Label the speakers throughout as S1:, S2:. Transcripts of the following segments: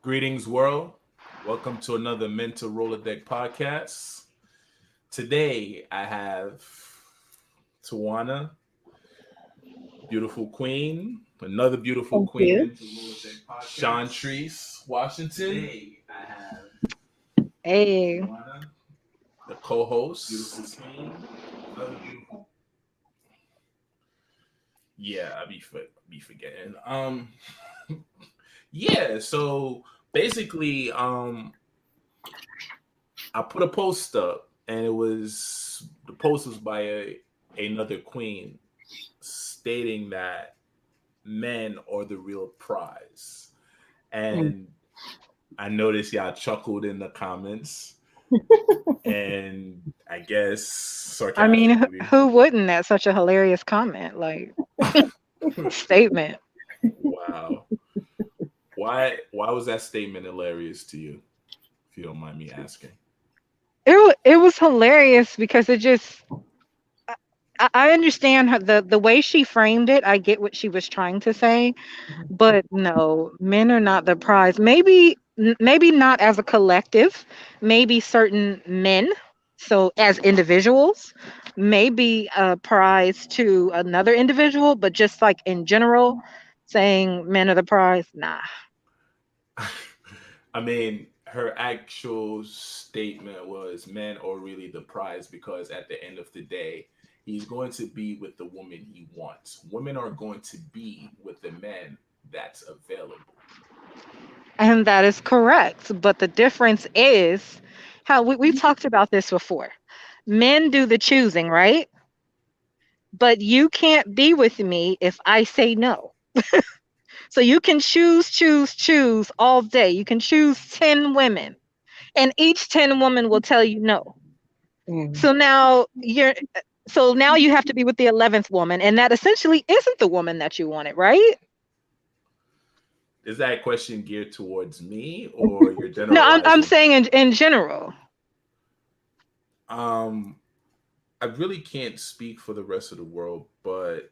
S1: Greetings, world. Welcome to another MEN-talRollaDeK podcast. Today, I have Tawana, beautiful queen, another beautiful
S2: Thank
S1: queen,
S2: you.
S1: MEN-talRollaDeK podcast. Chantrice Washington. Today, I have
S3: Hey,
S1: Tawana, the co-host. Beautiful queen, another beautiful. Yeah, I be forgetting. Yeah. So basically, I put a post up, and the post was by another queen stating that men are the real prize, and I noticed y'all chuckled in the comments, and I guess
S3: I mean,
S1: sarcastically.
S3: who wouldn't? That's such a hilarious comment, like statement.
S1: Wow, why was that statement hilarious to you? If you don't mind me asking.
S3: It was hilarious because it just I understand the way she framed it. I get what she was trying to say, but no, men are not the prize. Maybe not as a collective. Maybe certain men, so as individuals, maybe a prize to another individual, but just like in general, saying men are the prize, nah.
S1: I mean, her actual statement was men are really the prize because at the end of the day, he's going to be with the woman he wants. Women are going to be with the man that's available.
S3: And that is correct. But the difference is how we've talked about this before. Men do the choosing, right? But you can't be with me if I say no. So you can choose all day. You can choose 10 women, and each 10 women will tell you no.
S2: Mm.
S3: So now you have to be with the 11th woman, and that essentially isn't the woman that you wanted, right?
S1: Is that question geared towards me or you're
S3: No, I'm
S1: generalizing?
S3: saying in general.
S1: Um, I really can't speak for the rest of the world, but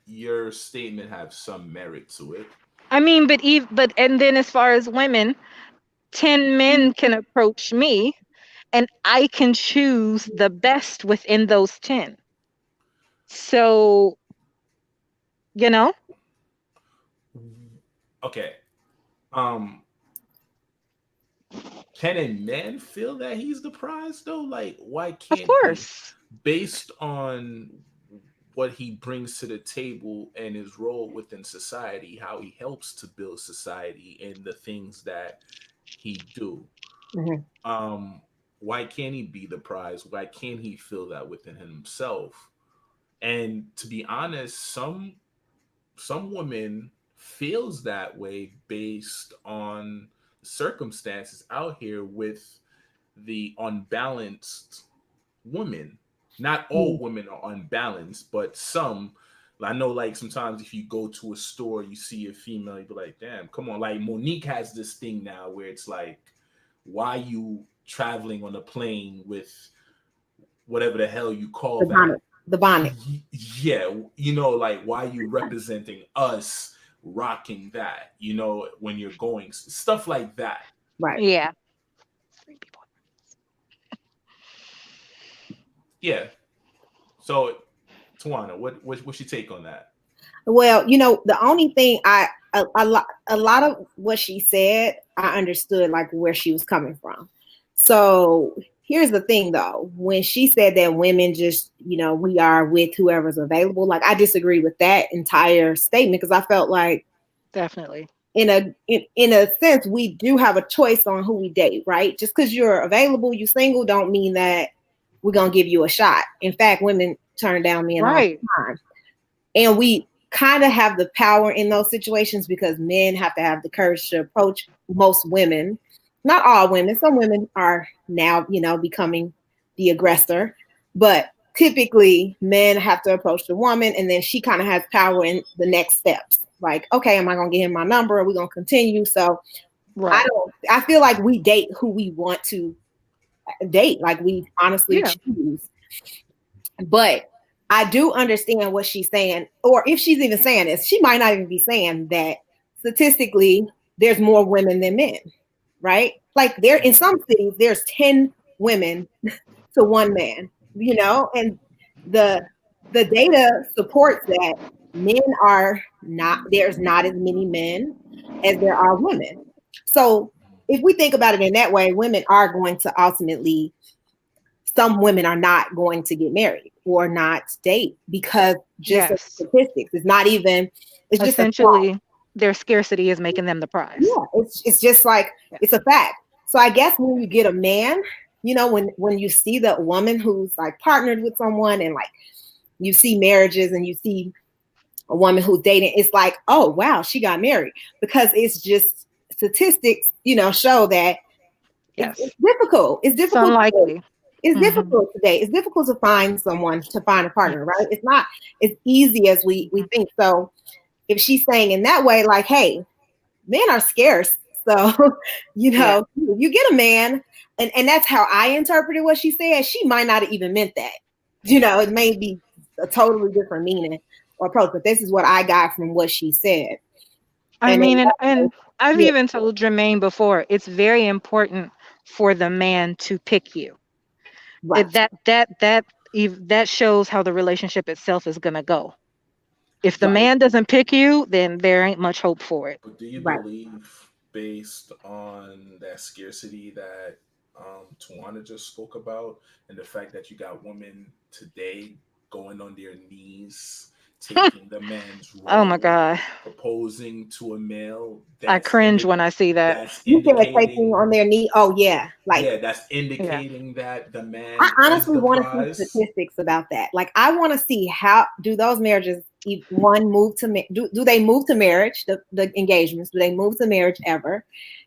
S1: your statement has some merit to it.
S3: I mean, but and then as far as women, 10 men can approach me and I can choose the best within those 10. So, you know,
S1: Okay. Um, can a man feel that he's the prize though? Like, why
S3: of
S1: can't he?
S3: course.
S1: Based on what he brings to the table and his role within society, how he helps to build society and the things that he do.
S2: Mhm.
S1: Um, why can't he be the prize? Why can't he feel that within himself? And to be honest, some women feels that way based on circumstances out here with the unbalanced women. Not all
S2: Mm.
S1: women are unbalanced, but some. I know, like sometimes if you go to a store, you see a female, you be like, "Damn, come on!" Like Monique has this thing now where it's like, "Why you traveling on a plane with whatever the hell you call
S2: The
S1: that?"
S2: bonnet. The bonnet.
S1: Yeah, like why you representing us rocking that? When you're going stuff like that.
S2: Right.
S3: Yeah.
S1: Yeah. So, Tawana, what's your take on that?
S2: Well, the only thing a lot of what she said, I understood like where she was coming from. So here's the thing though, when she said that women just, we are with whoever's available, like I disagree with that entire statement because I felt like
S3: Definitely.
S2: in a sense we do have a choice on who we date, right? Just because you're available, you single, don't mean that we're gonna give you a shot. In fact, women turn down men all
S3: Right.
S2: the time, and we kind of have the power in those situations because men have to have the courage to approach most women. Not all women. Some women are now, becoming the aggressor, but typically men have to approach the woman, and then she kind of has power in the next steps. Like, okay, am I gonna give him my number? Are we gonna continue? So
S3: Right.
S2: I feel like we date who we want to date. Like we honestly
S3: Yeah.
S2: choose. But I do understand what she's saying, or if she's even saying this, she might not even be saying that statistically. there's more women than men, right? Like there in some cities, there's 10 women to one man, and the the data supports that men are not there's not as many men as there are women. So if we think about it in that way, women are going to ultimately some women are not going to get married or not date because just of
S3: Yes.
S2: statistics. It's not even it's just a fact.
S3: Essentially, their scarcity is making them the prize.
S2: Yeah, it's just like
S3: Yeah.
S2: it's a fact. So I guess when you get a man, when you see the woman who's like partnered with someone and like you see marriages and you see a woman who's dating, it's like, oh wow, she got married because it's just statistics, show that it's
S3: Yes.
S2: difficult. It's
S3: It's
S2: difficult to
S3: unlikely.
S2: it's
S3: Hmm.
S2: difficult today. It's difficult to find someone to find a partner, right? It's not as easy as we
S3: Mhm.
S2: think. So if she's saying in that way, like, hey, men are scarce. So,
S3: Yeah.
S2: you get a man, and that's how I interpreted what she said. She might not have even meant that. It may be a totally different meaning or approach, but this is what I got from what she said.
S3: I
S2: And then,
S3: mean, and I've
S2: yeah,
S3: even told Jermaine before, it's very important for the man to pick you.
S2: right,
S3: That shows how the relationship itself is gonna go. If the
S2: right,
S3: man doesn't pick you, then there ain't much hope for it.
S1: But do you
S2: right.
S1: believe, based on that scarcity that Tawana just spoke about, and the fact that you got women today going on their knees, taking the man's
S3: Oh my
S1: role,
S3: god,
S1: proposing to a male,
S3: I cringe when I see that.
S1: that's
S2: You said taking
S1: indicating,
S2: on their knee. Oh yeah, like
S1: yeah, that's
S3: Yeah.
S1: indicating that the
S2: I
S1: man is
S2: honestly
S1: the
S2: want to see
S1: prize.
S2: statistics about that. Like, I want to see how do those marriages one move to do they move to marriage, the engagements, do they move to marriage ever,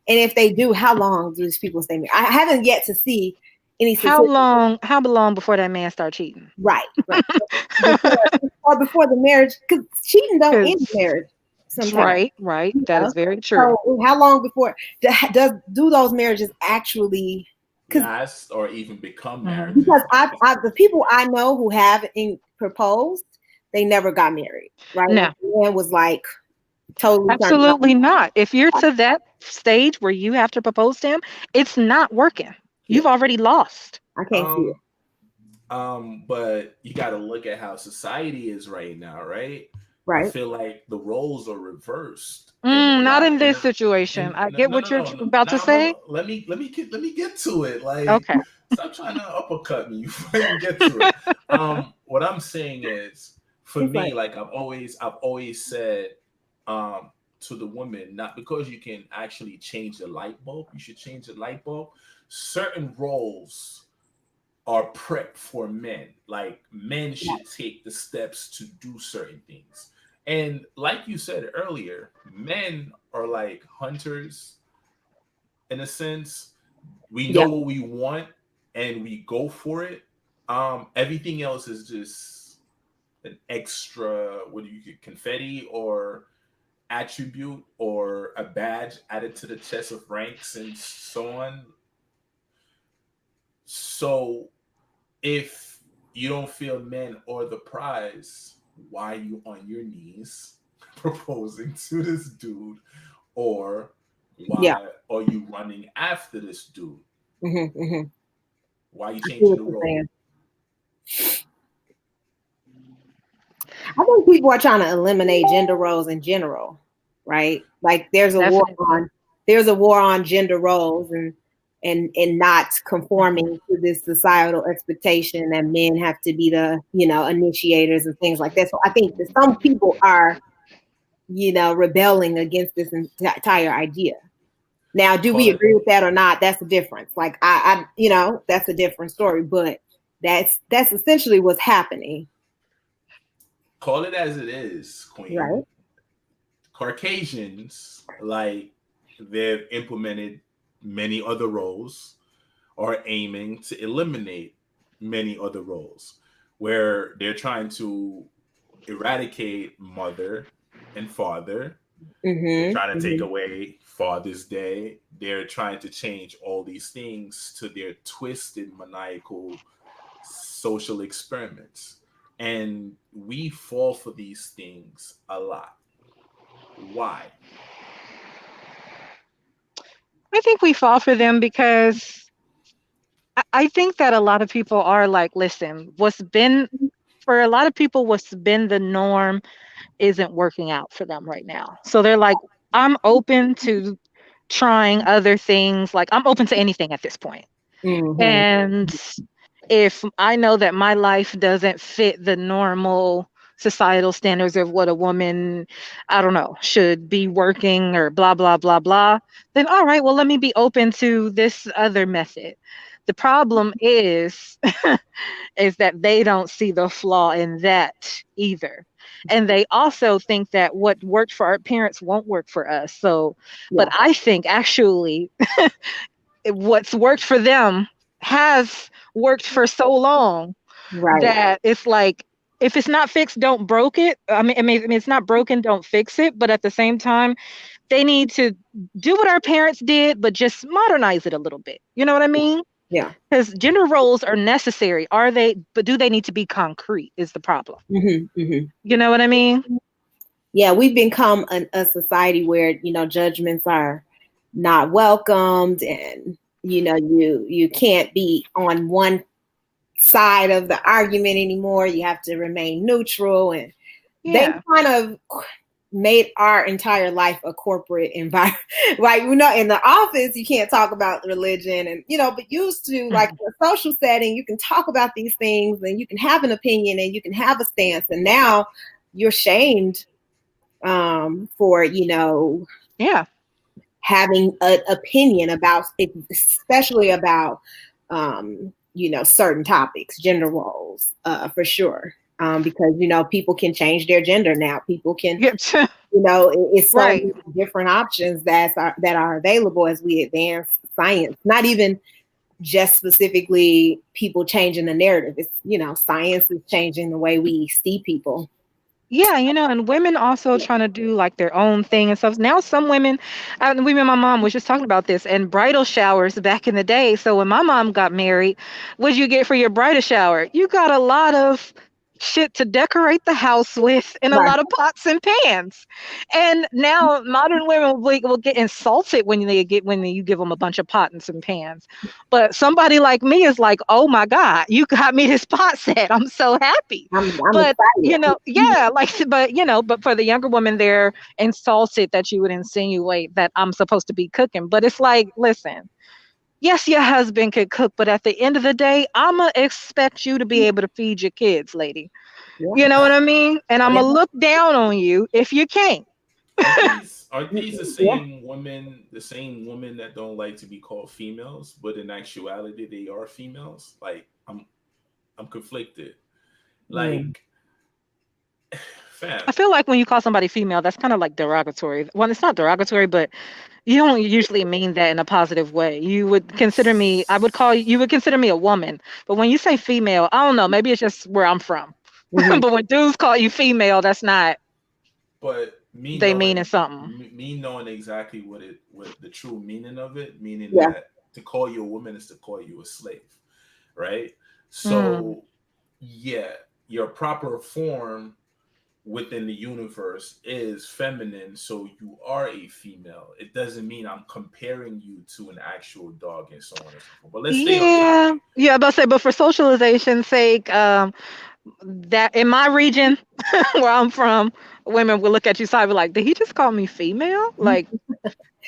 S2: and if they do, how long do these people stay married? I haven't yet to see any
S3: How
S2: statistics.
S3: long? How long before that man start cheating?
S2: Right, before or before the marriage, because cheating don't end
S3: Because
S2: marriage sometimes.
S3: right, right,
S2: You
S3: that
S2: know?
S3: is very true.
S2: So how long before do those marriages actually? Because
S1: Last or even become
S3: Hmm.
S1: marriages.
S2: the people I know who have proposed, they never got married. Right?
S3: No,
S2: The man was like totally turned off.
S3: absolutely not. If you're to that stage where you have to propose to him, it's not working.
S2: Yeah,
S3: You've already lost.
S2: I can't see it.
S1: Um, but you got to look at how society is right now, right? I
S2: Right?
S1: feel like the roles are reversed in a
S3: Not
S1: lot.
S3: in this situation.
S1: And
S3: I
S1: no,
S3: get
S1: no,
S3: what
S1: no,
S3: you're
S1: no, no.
S3: about to
S1: Now,
S3: say.
S1: let me get to it. Like,
S3: Okay.
S1: stop trying to uppercut me before I even get to it. What I'm saying is, for
S2: It's like
S1: me, like I've always said, um, to the woman, not because you can actually change the light bulb, you should change the light bulb. Certain roles are prepped for men. Like men should take the steps to do certain things. And like you said earlier, men are like hunters in a sense. We
S2: yeah,
S1: know what we want and we go for it. Everything else is just an extra, what do you get, confetti or attribute or a badge added to the chest of ranks and so on. So if you don't feel men or the prize, why are you on your knees proposing to this dude? Or
S2: yeah.
S1: why are you running after this dude?
S2: Hmm.
S1: Why are you
S2: I see
S1: changing
S2: what
S1: the
S2: you're
S1: role?
S2: saying. I think people are trying to eliminate gender roles in general, right? Like
S3: Definitely.
S2: there's a war on gender roles and not
S3: Hmm.
S2: conforming to this societal expectation that men have to be the initiators and things like that. So I think that some people are rebelling against this entire idea. Now, do
S1: Call
S2: we
S1: it
S2: agree with that or not? That's a difference. Like that's a different story. But that's essentially what's happening,
S1: call it as it is, Queen.
S2: right?
S1: Caucasians, like, they've implemented many other roles, are aiming to eliminate many other roles, where they're trying to eradicate mother and father. They're
S2: Mm-hmm.
S1: trying to take
S2: Mm-hmm.
S1: away Father's Day. They're trying to change all these things to their twisted, maniacal social experiments. And we fall for these things a lot. Why?
S3: I think we fall for them because I think that a lot of people are like, listen, what's been for a lot of people, what's been the norm isn't working out for them right now. So they're like, I'm open to trying other things. Like, I'm open to anything at this point.
S2: Mm-hmm.
S3: And if I know that my life doesn't fit the normal societal standards of what a woman, I don't know, should be working or blah, blah, blah, blah, then all right, well, let me be open to this other method. The problem is that they don't see the flaw in that either. And they also think that what worked for our parents won't work for us. So, but
S2: Yeah.
S3: I think actually what's worked for them has worked for so long
S2: Right.
S3: that it's like if it's not fixed, don't broke it. I mean, it's not broken, don't fix it. But at the same time, they need to do what our parents did, but just modernize it a little bit. You know what I mean?
S2: Yeah.
S3: Because gender roles are necessary. Are they? But do they need to be concrete? Is the problem?
S2: Mm-hmm. Mm-hmm.
S3: You know what I mean?
S2: Yeah, we've become a society where judgments are not welcomed, and you can't be on one side of the argument anymore. You have to remain neutral, and they
S3: Yeah.
S2: kind of made our entire life a corporate environment. Like, in the office you can't talk about religion, and but used to, like,
S3: Mhm.
S2: in a social setting, you can talk about these things and you can have an opinion and you can have a stance, and now you're shamed for
S3: Yeah.
S2: having an opinion about, especially about certain topics, gender roles, for sure. Because people can change their gender now. People can,
S3: Yep.
S2: it's so
S3: Right.
S2: many different options that are available as we advance science. Not even just specifically people changing the narrative. It's, science is changing the way we see people.
S3: Yeah, and women also trying to do like their own thing and stuff. Now, some women, we and my mom was just talking about this, and bridal showers back in the day. So when my mom got married, what'd you get for your bridal shower? You got a lot of shit to decorate the house with and a
S2: Right.
S3: lot of pots and pans. And now modern women will get insulted when you give them a bunch of pots and pans. But somebody like me is like, oh my God, you got me this pot set. I'm so happy.
S2: I'm
S3: But
S2: excited.
S3: yeah, like, but for the younger woman, they're insulted that you would insinuate that I'm supposed to be cooking. But it's like, listen, yes, your husband could cook, but at the end of the day, I'ma expect you to be able to feed your kids, lady.
S2: Yeah.
S3: You know what I mean? And I'm
S1: Are
S2: Yeah.
S3: gonna look down on you if you can't.
S1: are these
S2: Yeah.
S1: the same women that don't like to be called females, but in actuality they are females? Like, I'm conflicted.
S2: Yeah.
S1: Like, fam,
S3: I feel like when you call somebody female, that's kind of like derogatory. Well, it's not derogatory, but you don't usually mean that in a positive way. I would call you would consider me a woman. But when you say female, I don't know, maybe it's just where I'm from.
S2: Mhm.
S3: But when dudes call you female, that's not,
S1: but me
S3: they meaning
S1: knowing
S3: something.
S1: me knowing exactly what the true meaning of it, meaning
S2: Yeah.
S1: that to call you a woman is to call you a slave, right?
S3: Mm.
S1: So yeah, your proper form within the universe is feminine, so you are a female. It doesn't mean I'm comparing you to an actual dog and so on and so forth. But let's stay on
S3: Yeah.
S1: topic.
S3: Yeah, but say, but for socialization's sake, that in my region where I'm from, women will look at you side be like, did he just call me female? Like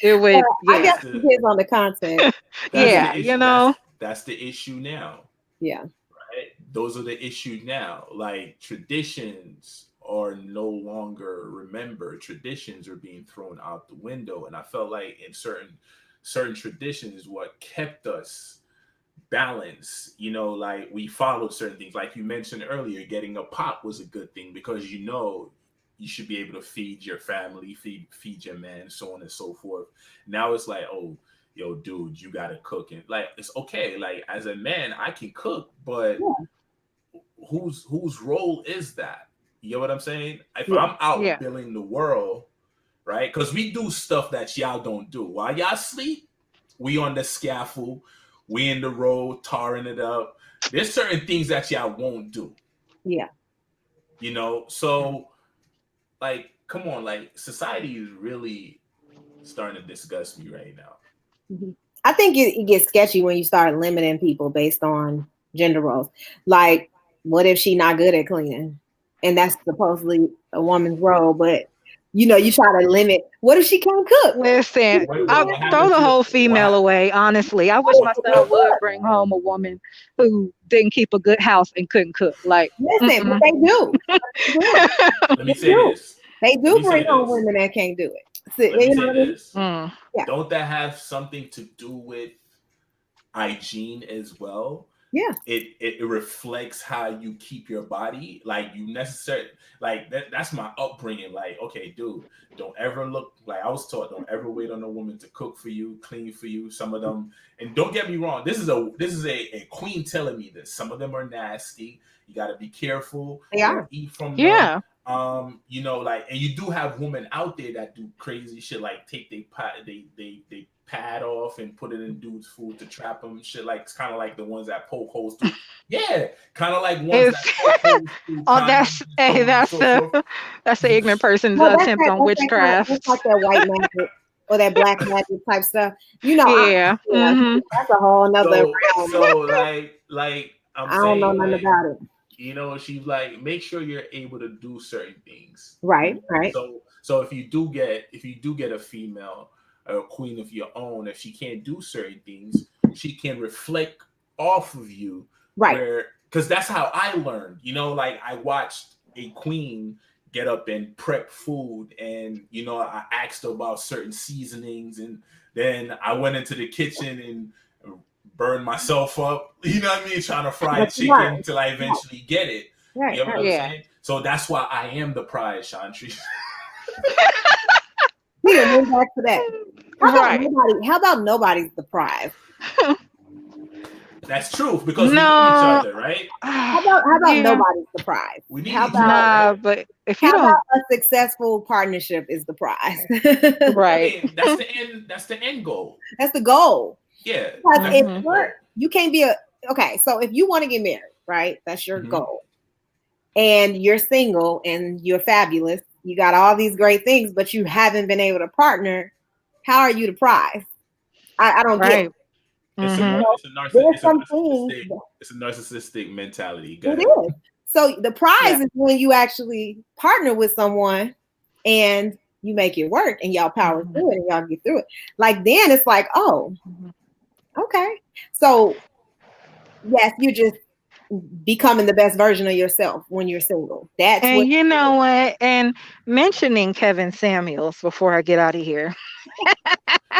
S3: it would,
S2: I guess
S1: That's
S3: yeah.
S2: it
S1: the
S2: depends on the context.
S1: that's
S2: Yeah.
S1: the
S3: Yeah,
S1: issue. That's the issue now.
S2: Yeah.
S1: Right? Those are the issue now. Like, traditions are no longer remembered. Traditions are being thrown out the window, and I felt like in certain traditions, what kept us balanced. Like, we followed certain things. Like you mentioned earlier, getting a pot was a good thing because you should be able to feed your family, feed your man, so on and so forth. Now it's like, oh, yo, dude, you gotta cook, and like, it's okay. Like, as a man, I can cook, but
S2: Yeah.
S1: whose role is that? You know what I'm saying? If
S2: Yeah.
S1: I'm out
S3: yeah.
S1: billing the world, right? Because we do stuff that y'all don't do. While y'all sleep, we on the scaffold, we in the road, tarring it up. There's certain things that y'all won't do,
S2: Yeah.
S1: So, like, come on, like, society is really starting to disgust me right now.
S2: I think it gets sketchy when you start limiting people based on gender roles. Like, what if she not good at cleaning, and that's supposedly a woman's role? But you try to limit. What if she can't cook?
S3: Listen,
S1: What,
S3: I'll
S1: what
S3: throw
S1: happened
S3: the
S1: to the
S3: whole female
S1: what?
S3: away, honestly. I wish my son would bring home a woman who didn't keep a good house and couldn't cook. Like,
S2: Listen, but
S3: mm-mm.
S2: they do. They do.
S1: Let
S2: They
S1: me say
S2: do.
S1: this.
S2: They
S1: Let
S2: do
S1: me
S2: bring
S1: say
S2: home
S1: this.
S2: women that can't do it. So,
S1: Let me
S2: you know
S1: say
S2: what I mean?
S1: this.
S3: Mm,
S2: Yeah.
S1: Don't that have something to do with hygiene as well?
S2: Yeah.
S1: It reflects how you keep your body. Like you necessarily like that's my upbringing. Like, okay, dude, don't ever look like I was taught, don't ever wait on a woman to cook for you, clean for you. Some of them, and don't get me wrong, this is a queen telling me this. Some of them are nasty. You gotta be careful.
S2: They
S1: Don't
S2: are.
S1: eat from them.
S3: yeah.
S1: Like, and you do have women out there that do crazy shit, like take they pad off and put it in dudes' food to trap them. Shit, like it's kind of like the ones that poke holes through. Yeah, kind of like ones that
S3: It's
S1: poke holes through
S3: oh,
S1: condoms and so on and
S3: that's
S1: so forth.
S3: the ignorant person's
S2: Well,
S3: attempt on
S2: that's like
S3: witchcraft.
S2: that white magic or that black magic type stuff.
S3: Yeah. Mm-hmm.
S2: That's a whole nother realm.
S1: So I'm
S2: I don't know
S1: saying,
S2: nothing
S1: like,
S2: about it.
S1: she's like, make sure you're able to do certain things.
S2: Right, right.
S1: So if you do get a female, a queen of your own, if she can't do certain things, she can reflect off of you,
S2: Right.
S1: where, because that's how I learned. Like, I watched a queen get up and prep food, and I asked her about certain seasonings, and then I went into the kitchen and burned myself up, what I mean, trying to fry
S2: That's smart.
S1: chicken till I eventually get it. You
S2: Right,
S1: know what
S2: right.
S1: I'm
S3: Yeah.
S1: saying? So that's why I am the prize, Shantri.
S2: We didn't move back to that. How about
S3: Right.
S2: nobody? How about nobody's the prize?
S1: That's true, because we need each
S3: No.
S1: other, right?
S2: How about
S3: Yeah.
S2: nobody's the prize?
S1: We need
S2: How
S1: each other,
S2: about
S3: Nah,
S1: right?
S3: but if you
S2: how
S3: don't,
S2: about a successful partnership is the prize?
S1: I
S3: right.
S1: mean, that's the end. That's the end goal.
S2: That's the goal.
S1: Yeah,
S2: Because
S1: that's
S2: if
S1: the
S3: Hmm.
S1: end goal.
S2: you can't be okay, so if you want to get married, right? That's your
S1: Hmm.
S2: goal. And you're single and you're fabulous. You got all these great things, but you haven't been able to partner. How are you the prize? I don't get it.
S3: Right.
S1: It's a
S2: You
S3: Hmm.
S1: nar-
S2: know,
S1: it's a narciss-
S2: there's
S1: it's a
S2: some things.
S1: narcissistic it's a narcissistic mentality. Go
S2: It
S1: ahead.
S2: is. So the prize
S3: Yeah.
S2: is when you actually partner with someone and you make it work and y'all power
S3: Hmm.
S2: through it and y'all get through it. Like then it's like, oh, okay. So yes, you just becoming the best version of yourself when you're single. That's what
S3: And you know what? And mentioning Kevin Samuels before I get out of here.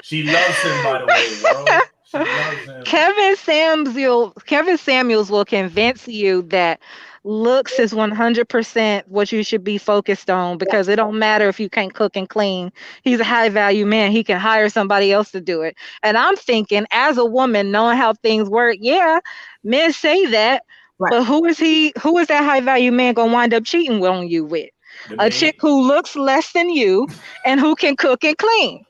S1: She loves him, by the way, bro. She loves him.
S3: Kevin Samuels will convince you that looks is 100% what you should be focused on because it don't matter if you can't cook and clean. He's a high value man. He can hire somebody else to do it. And I'm thinking, as a woman, knowing how things work, yeah, men say that,
S2: right.
S3: but who is that high value man gonna wind up cheating on you with?
S1: The
S3: A chick
S1: main
S3: who looks less than you and who can cook and clean.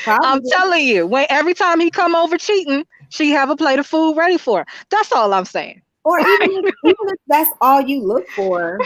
S3: I'm
S2: Probably.
S3: telling you, when every time he come over cheating, she have a plate of food ready for her. That's all I'm saying.
S2: Or even if that's all you look for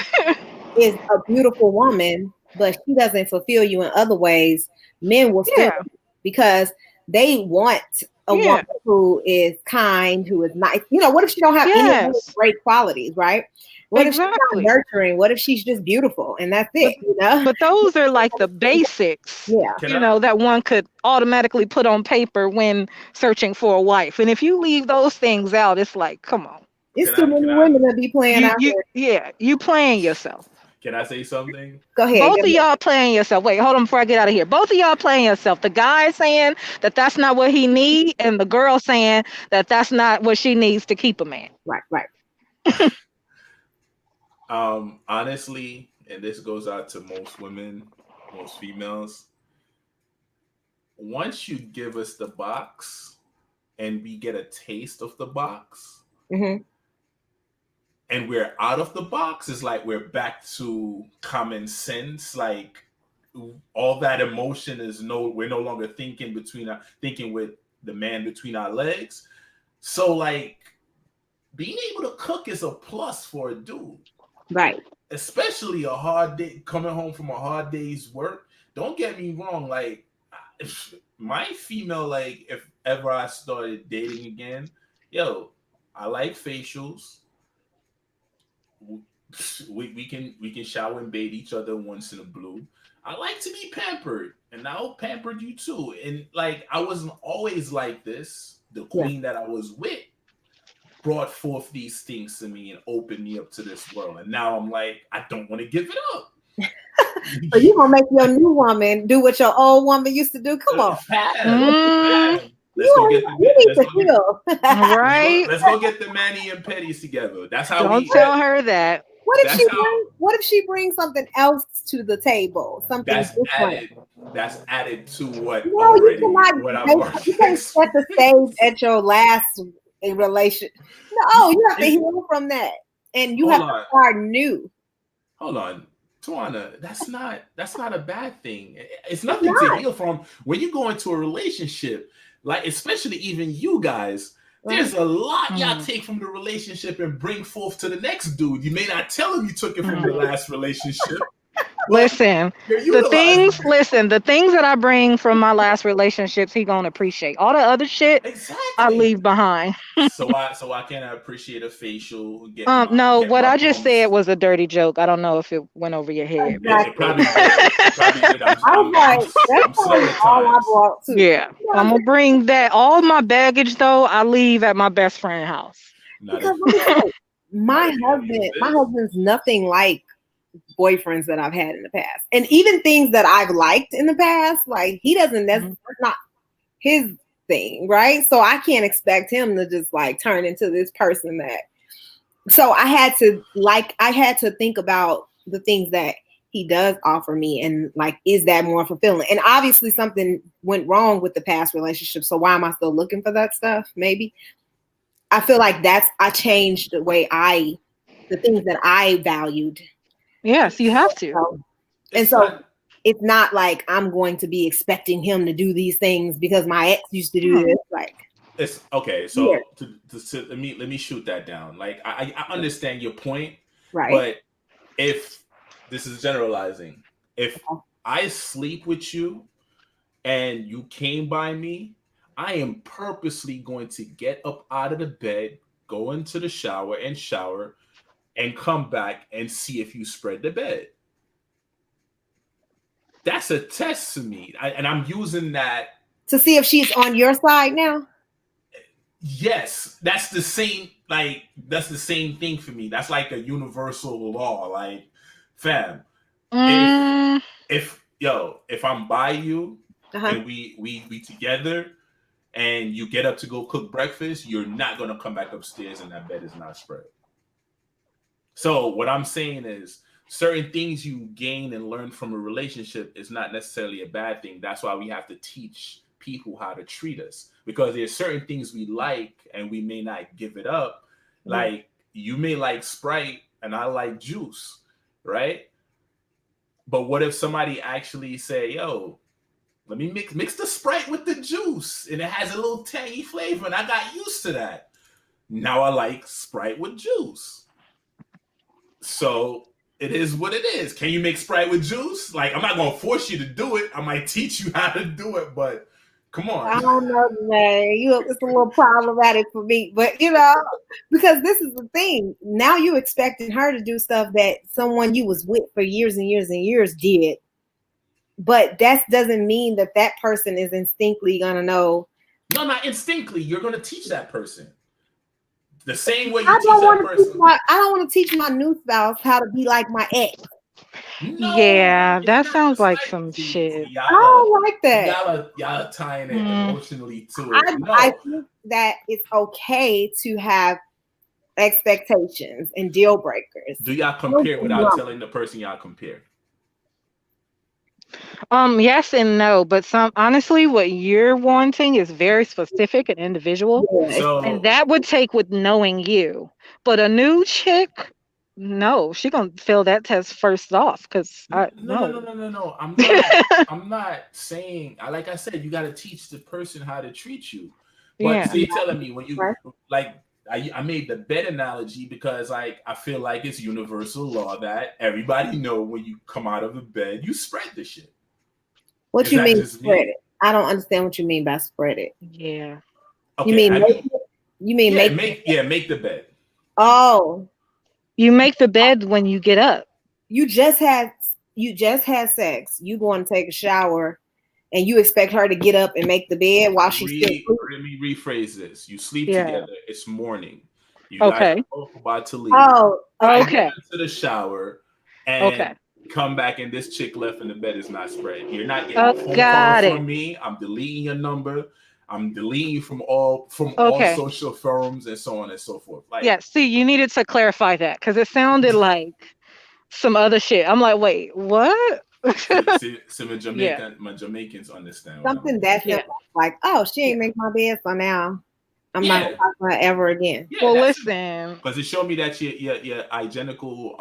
S2: is a beautiful woman, but she doesn't fulfill you in other ways, men will still
S3: Yeah,
S2: because they want a woman
S3: yeah,
S2: who is kind, who is nice. What if she don't have any of those
S3: yes,
S2: great qualities, right? What if she's not
S3: exactly.
S2: nurturing? What if she's just beautiful and that's
S3: But
S2: it?
S3: but those are like the basics,
S2: Yeah.
S1: can I
S3: that one could automatically put on paper when searching for a wife. And if you leave those things out, it's like, come on.
S2: It's
S1: can
S2: too
S1: I
S2: many
S1: can I
S2: women that be playing
S3: You
S2: out
S3: you
S2: here.
S3: yeah, you playing yourself.
S1: can I say something?
S2: Go ahead.
S3: Both of y'all playing yourself. Wait, hold on before I get out of here. Both of y'all playing yourself. The guy saying that that's not what he need, and the girl saying that that's not what she needs to keep a man.
S2: Right, right.
S1: Honestly, and this goes out to most women, most females. Once you give us the box and we get a taste of the box,
S2: Hmm.
S1: and we're out of the box, it's like we're back to common sense. Like, all that emotion is we're no longer thinking with the man between our legs. So, like, being able to cook is a plus for a dude,
S2: Right.
S1: especially a hard day, coming home from a hard day's work. Don't get me wrong, like, my female, like, if ever I started dating again, yo, I like facials. We can shower and bathe each other once in a blue. I like to be pampered, and I'll pamper you too. And like, I wasn't always like this. The
S2: Yeah.
S1: queen that I was with brought forth these things to me and opened me up to this world. And now I'm like, I don't want to give it up.
S2: So you gonna make your new woman do what your old woman used to do? Come on,
S1: Fam. Let's go
S2: you,
S1: get
S2: you
S1: the
S2: need to heal.
S3: Right?
S1: let's go get the Manny and Petties together. That's how
S3: Don't
S1: we.
S3: tell her that.
S1: That's how.
S2: What if she brings something else to the table? Something
S1: That's
S2: different.
S1: added. That's added to what
S2: No,
S1: already what I've already
S2: you can't set the stage at your last relation. No, you have to heal from that. And you have to start new.
S1: Hold on. Tawana, that's not a bad thing. It's nothing to heal from. When you go into a relationship, like, especially even you guys, there's a lot y'all take from the relationship and bring forth to the next dude. You may not tell him you took it from the last relationship.
S3: Listen, the things that I bring from my last relationships, he gonna appreciate. All the other shit,
S1: exactly,
S3: I leave behind.
S1: so I can appreciate a facial.
S3: No, what I just said was a dirty joke. I don't know if it went over your head.
S1: It probably did. I'm slow at times.
S3: Yeah, I'm gonna bring that. All my baggage though, I leave at my best friend's house.
S2: Because my husband's nothing like boyfriends that I've had in the past, and even things that I've liked in the past, like he doesn't. That's not his thing, right? So I can't expect him to just like turn into this person that. So I had to think about the things that he does offer me, and like, is that more fulfilling? And obviously, something went wrong with the past relationship. So why am I still looking for that stuff? Maybe I feel like I changed the way the things that I valued.
S3: Yes, you have to.
S2: So it's not like I'm going to be expecting him to do these things because my ex used to do this. Like,
S1: it's okay. So let me shoot that down. Like, I understand your point,
S2: right?
S1: But if this is generalizing, if I sleep with you and you came by me, I am purposely going to get up out of the bed, go into the shower and come back and see if you spread the bed. That's a test to me. And I'm using that
S2: to see if she's on your side now.
S1: Yes, that's the same thing for me. That's like a universal law. Like, fam, if I'm by you and we together and you get up to go cook breakfast, you're not gonna come back upstairs and that bed is not spread. So what I'm saying is, certain things you gain and learn from a relationship is not necessarily a bad thing. That's why we have to teach people how to treat us, because there's certain things we like and we may not give it up. Like, you may like Sprite and I like juice, right? But what if somebody actually say, yo, let me mix the Sprite with the juice and it has a little tangy flavor, and I got used to that. Now I like Sprite with juice. So it is what it is. Can you make Sprite with juice? Like, I'm not going to force you to do it. I might teach you how to do it, but come on.
S2: I don't know, man. It's a little problematic for me, but because this is the thing. Now you expecting her to do stuff that someone you was with for years and years and years did, but that doesn't mean that person is instinctively gonna know.
S1: No, not instinctively. You're gonna teach that person the same way you teach that person.
S2: I don't want to teach my new spouse how to be like my ex.
S1: No,
S3: yeah, that sounds like some shit.
S2: I don't like that.
S1: Y'all are tying it emotionally to
S2: it. I think that it's okay to have expectations and deal breakers.
S1: Do y'all compare without telling the person y'all compare?
S3: Yes and no, but honestly, what you're wanting is very specific and individual, and that would take with knowing you. But a new chick, no, she gonna fail that test first off, because
S1: no. I'm not saying. Like I said, you got to teach the person how to treat you. But so you're telling me when you like. I made the bed analogy because I feel like it's universal law that everybody know when you come out of the bed, you spread the shit.
S2: What you mean spread it? I don't understand what you mean by spread it.
S3: Yeah.
S2: You
S1: Okay,
S2: mean
S1: have
S2: make
S1: you?
S2: it? You mean
S1: Yeah,
S2: make it?
S1: make the bed.
S2: Oh,
S3: You make the bed when you get up.
S2: you just had you just had sex. You going to take a shower, and you expect her to get up and make the bed while she's still asleep.
S1: Let me rephrase this. You sleep
S3: Yeah.
S1: together. It's morning. You guys are
S3: Okay.
S1: both about to leave.
S2: Oh,
S1: I go
S3: Okay.
S1: into the shower and
S3: Okay.
S1: come back, and this chick left and the bed is not spread. You're not getting
S3: Oh,
S1: a phone call
S3: got
S1: from
S3: it.
S1: me. I'm deleting your number. I'm deleting you from all
S3: Okay.
S1: social forums and so on and so forth. Like,
S3: Yeah. See, you needed to clarify that because it sounded like some other shit. I'm like, wait, what?
S1: see
S3: Yeah.
S1: My Jamaicans understand what I
S2: something
S1: mean.
S2: that
S3: Yeah.
S2: simple. Like, oh, she
S3: Yeah.
S2: ain't make my bed, so now I'm not gonna
S1: Yeah,
S2: talk to her ever again.
S1: yeah,
S3: Well,
S1: that's
S3: listen.
S1: because it showed me that your identical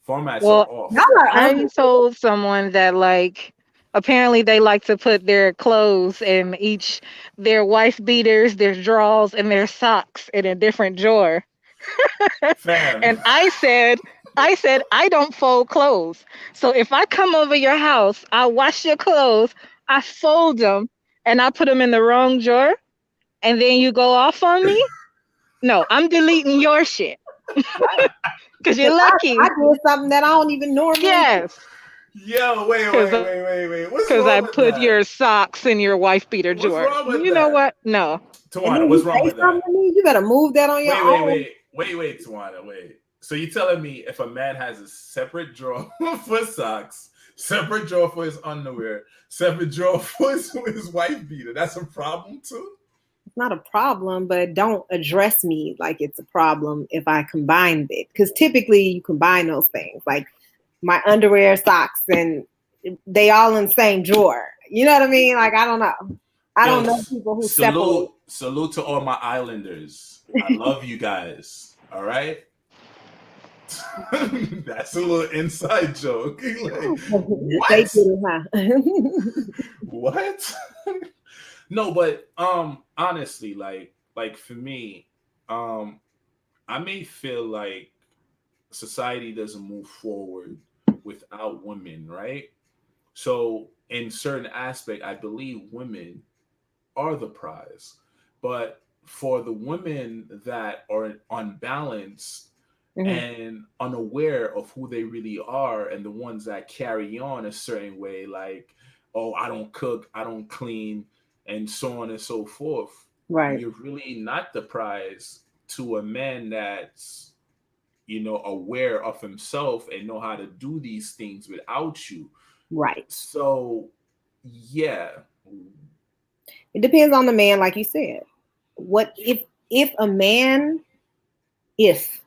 S1: formats are
S3: Well,
S2: Y'all
S1: off.
S2: are
S3: I
S2: unbelievable.
S3: told someone that like apparently they like to put their clothes in each their wife beaters, their drawers, and their socks in a different drawer.
S1: Fam.
S3: And I said I don't fold clothes. So if I come over your house, I wash your clothes, I fold them, and I put them in the wrong drawer, and then you go off on me. No, I'm deleting your shit because you're
S2: 'Cause I
S3: lucky.
S2: did something that I don't even normally do.
S3: Yes,
S1: Yo,
S3: because
S1: wait. What's
S3: because I
S1: wrong with
S3: put
S1: that?
S3: your socks in your wife beater
S1: What's
S3: drawer.
S1: wrong with
S3: You know
S1: that?
S3: what? No.
S2: And
S1: Tawana,
S2: then
S1: what's
S2: you
S1: wrong
S2: say
S1: with
S2: something
S1: that?
S2: to me, you better move that on your own.
S1: Wait, Tawana, wait. So you telling me if a man has a separate drawer for socks, separate drawer for his underwear, separate drawer for his wife beater, that's a problem too?
S2: It's not a problem, but don't address me like it's a problem if I combine it. Because typically you combine those things, like my underwear, socks, and they all in the same drawer. You know what I mean? Like I don't know. I
S1: Yo,
S2: don't know people who separate.
S1: salute to all my islanders. I love you guys. All right. That's a little inside joke. Like,
S2: They
S1: what?
S2: get it, huh?
S1: What? No, but honestly, like for me, um I may feel like society doesn't move forward without women, right? So in certain aspect, I believe women are the prize. But for the women that are unbalanced
S2: Mhm.
S1: and unaware of who they really are, and the ones that carry on a certain way, like, oh, I don't cook, I don't clean, and so on and so forth,
S2: Right,
S1: you're really not the prize to a man that's, aware of himself and know how to do these things without you.
S2: right.
S1: So yeah.
S2: It depends on the man, like you said. What if a man if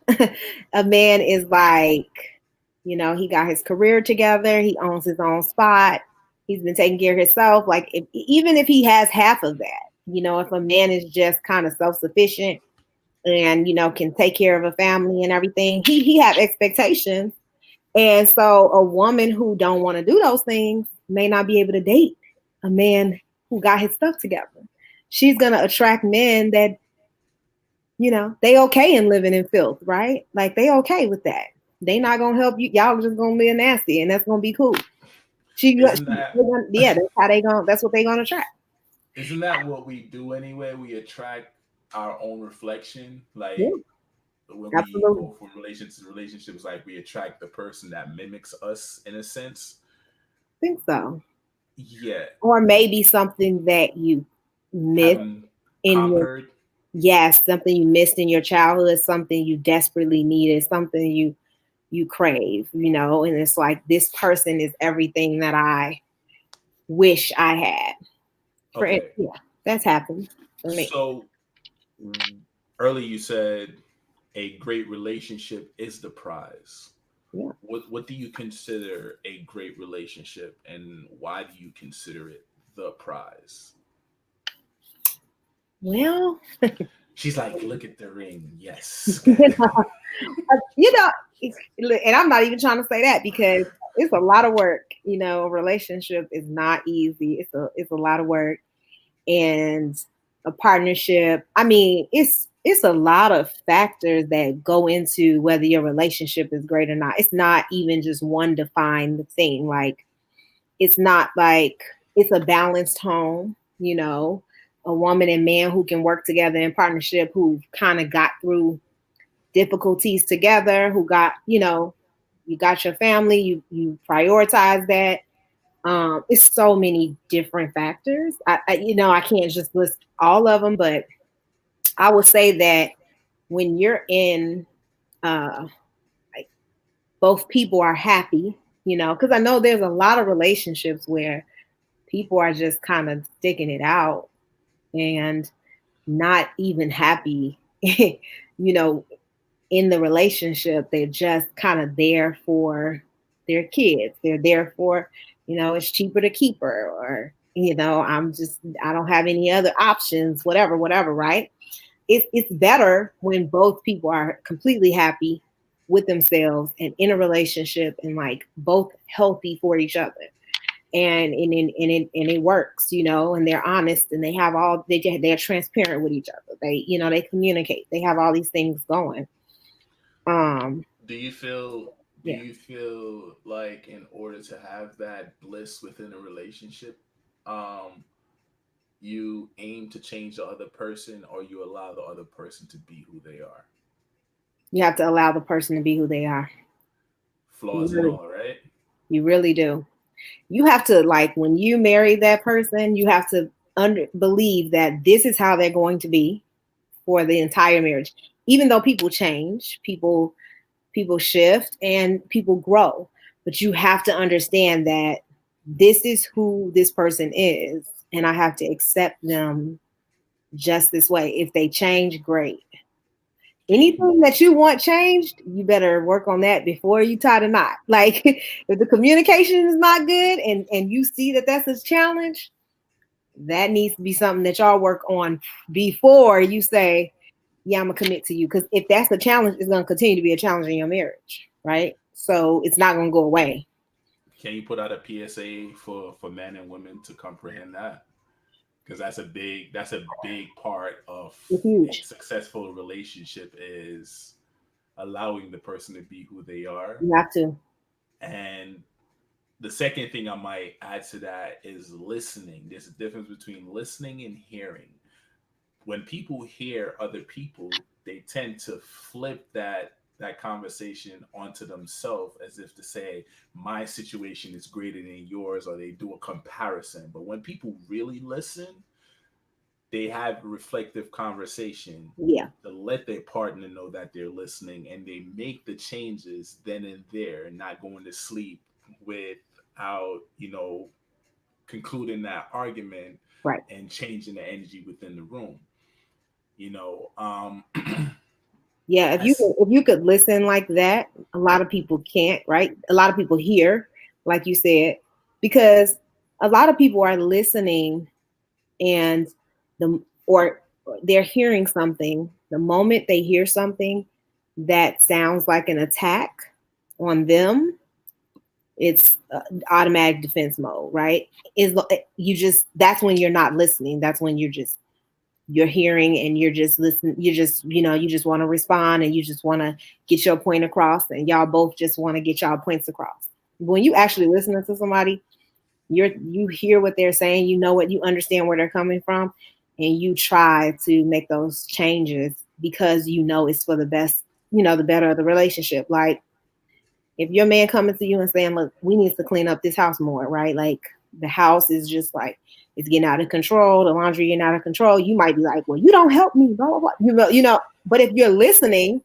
S2: a man is like, he got his career together, he owns his own spot, he's been taking care of himself. Like, even if he has half of that, if a man is just kind of self sufficient and can take care of a family and everything, he have expectations, and so a woman who don't want to do those things may not be able to date a man who got his stuff together. She's gonna attract men that they okay in living in filth, right? Like they okay with that. They not gonna help you. Y'all just gonna live nasty, and that's gonna be cool.
S1: Isn't that
S2: Yeah, that's how they gonna. That's what they gonna try.
S1: isn't that what we do anyway? We attract our own reflection.
S2: Yeah,
S1: Like when we
S2: absolutely.
S1: go from relationship to relationships, like we attract the person that mimics us in a sense.
S2: I think so.
S1: Yeah.
S2: Or maybe something that you missed
S1: Haven't
S2: in your
S1: conquered.
S2: yes, something you missed in your childhood, something you desperately needed, something you crave, and it's like this person is everything that I wish I had. For it,
S1: Okay.
S2: yeah, that's happened for me.
S1: So earlier you said a great relationship is the prize.
S2: Yeah.
S1: What do you consider a great relationship, and why do you consider it the prize?
S2: Well,
S1: She's like, look at the ring. Yes.
S2: you know, you know, and I'm not even trying to say that because it's a lot of work. A relationship is not easy. It's a lot of work, and a partnership. I mean, it's a lot of factors that go into whether your relationship is great or not. It's not even just one defined thing. Like it's not like it's a balanced home, a woman and man who can work together in partnership, who kind of got through difficulties together, who got, you got your family, you prioritize that. It's so many different factors. I can't just list all of them, but I would say that when you're in, like, both people are happy, because I know there's a lot of relationships where people are just kind of sticking it out and not even happy, know, in the relationship. They're just kind of there for their kids. They're there for, it's cheaper to keep her, or, I don't have any other options, whatever, right? It's better when both people are completely happy with themselves and in a relationship and like both healthy for each other. And it works, and they're honest and they're transparent with each other. They communicate. They have all these things going. Um,
S1: Do you feel do
S2: yeah,
S1: you feel like in order to have that bliss within a relationship, um, you aim to change the other person or you allow the other person to be who they are?
S2: you have to allow the person to be who they are. You
S1: Flaws and
S2: really,
S1: all, right?
S2: you really do. You have to, like, when you marry that person, you have to believe that this is how they're going to be for the entire marriage. Even though people change, people shift and people grow, but you have to understand that this is who this person is, and I have to accept them just this way. If they change, great.
S1: Can you
S2: Anything that you want changed, you better work on that before you tie the knot. Like, if the communication is not good and you see that that's a challenge, that needs to be something that y'all work on before you say, yeah, I'm gonna commit to you. Because if that's a challenge, it's gonna continue to be a challenge in your marriage, right? So it's not gonna go away.
S1: put out a PSA for men and women to comprehend that? Because that's a big part of
S2: It's
S1: a
S2: huge.
S1: successful relationship is allowing the person to be who they are.
S2: You have to.
S1: And the second thing I might add to that is listening. There's a difference between listening and hearing. When people hear other people, they tend to flip that conversation onto themselves as if to say my situation is greater than yours, or they do a comparison. But when people really listen, they have reflective conversation
S2: Yeah,
S1: to let their partner know that they're listening, and they make the changes then and there, not going to sleep without concluding that argument
S2: right.
S1: and changing the energy within the room. you know um
S2: Yeah, if you
S1: as
S2: could, if you could listen like that, a lot of people can't, right? A lot of people hear, like you said, because a lot of people are listening and or they're hearing something. The moment they hear something that sounds like an attack on them, it's automatic defense mode, right? Is you just that's when you're not listening. That's when you're hearing and you're just listening. You just you just want to respond and you just want to get your point across, and y'all both just want to get y'all points across. When you actually listening to somebody, you hear what they're saying, what you understand where they're coming from, and you try to make those changes because it's for the best, the better of the relationship. Like, if your man coming to you and saying, look, we need to clean up this house more, right? Like, the house is just like, it's getting out of control, the laundry getting out of control, you might be like, well, you don't help me, blah blah blah, but if you're listening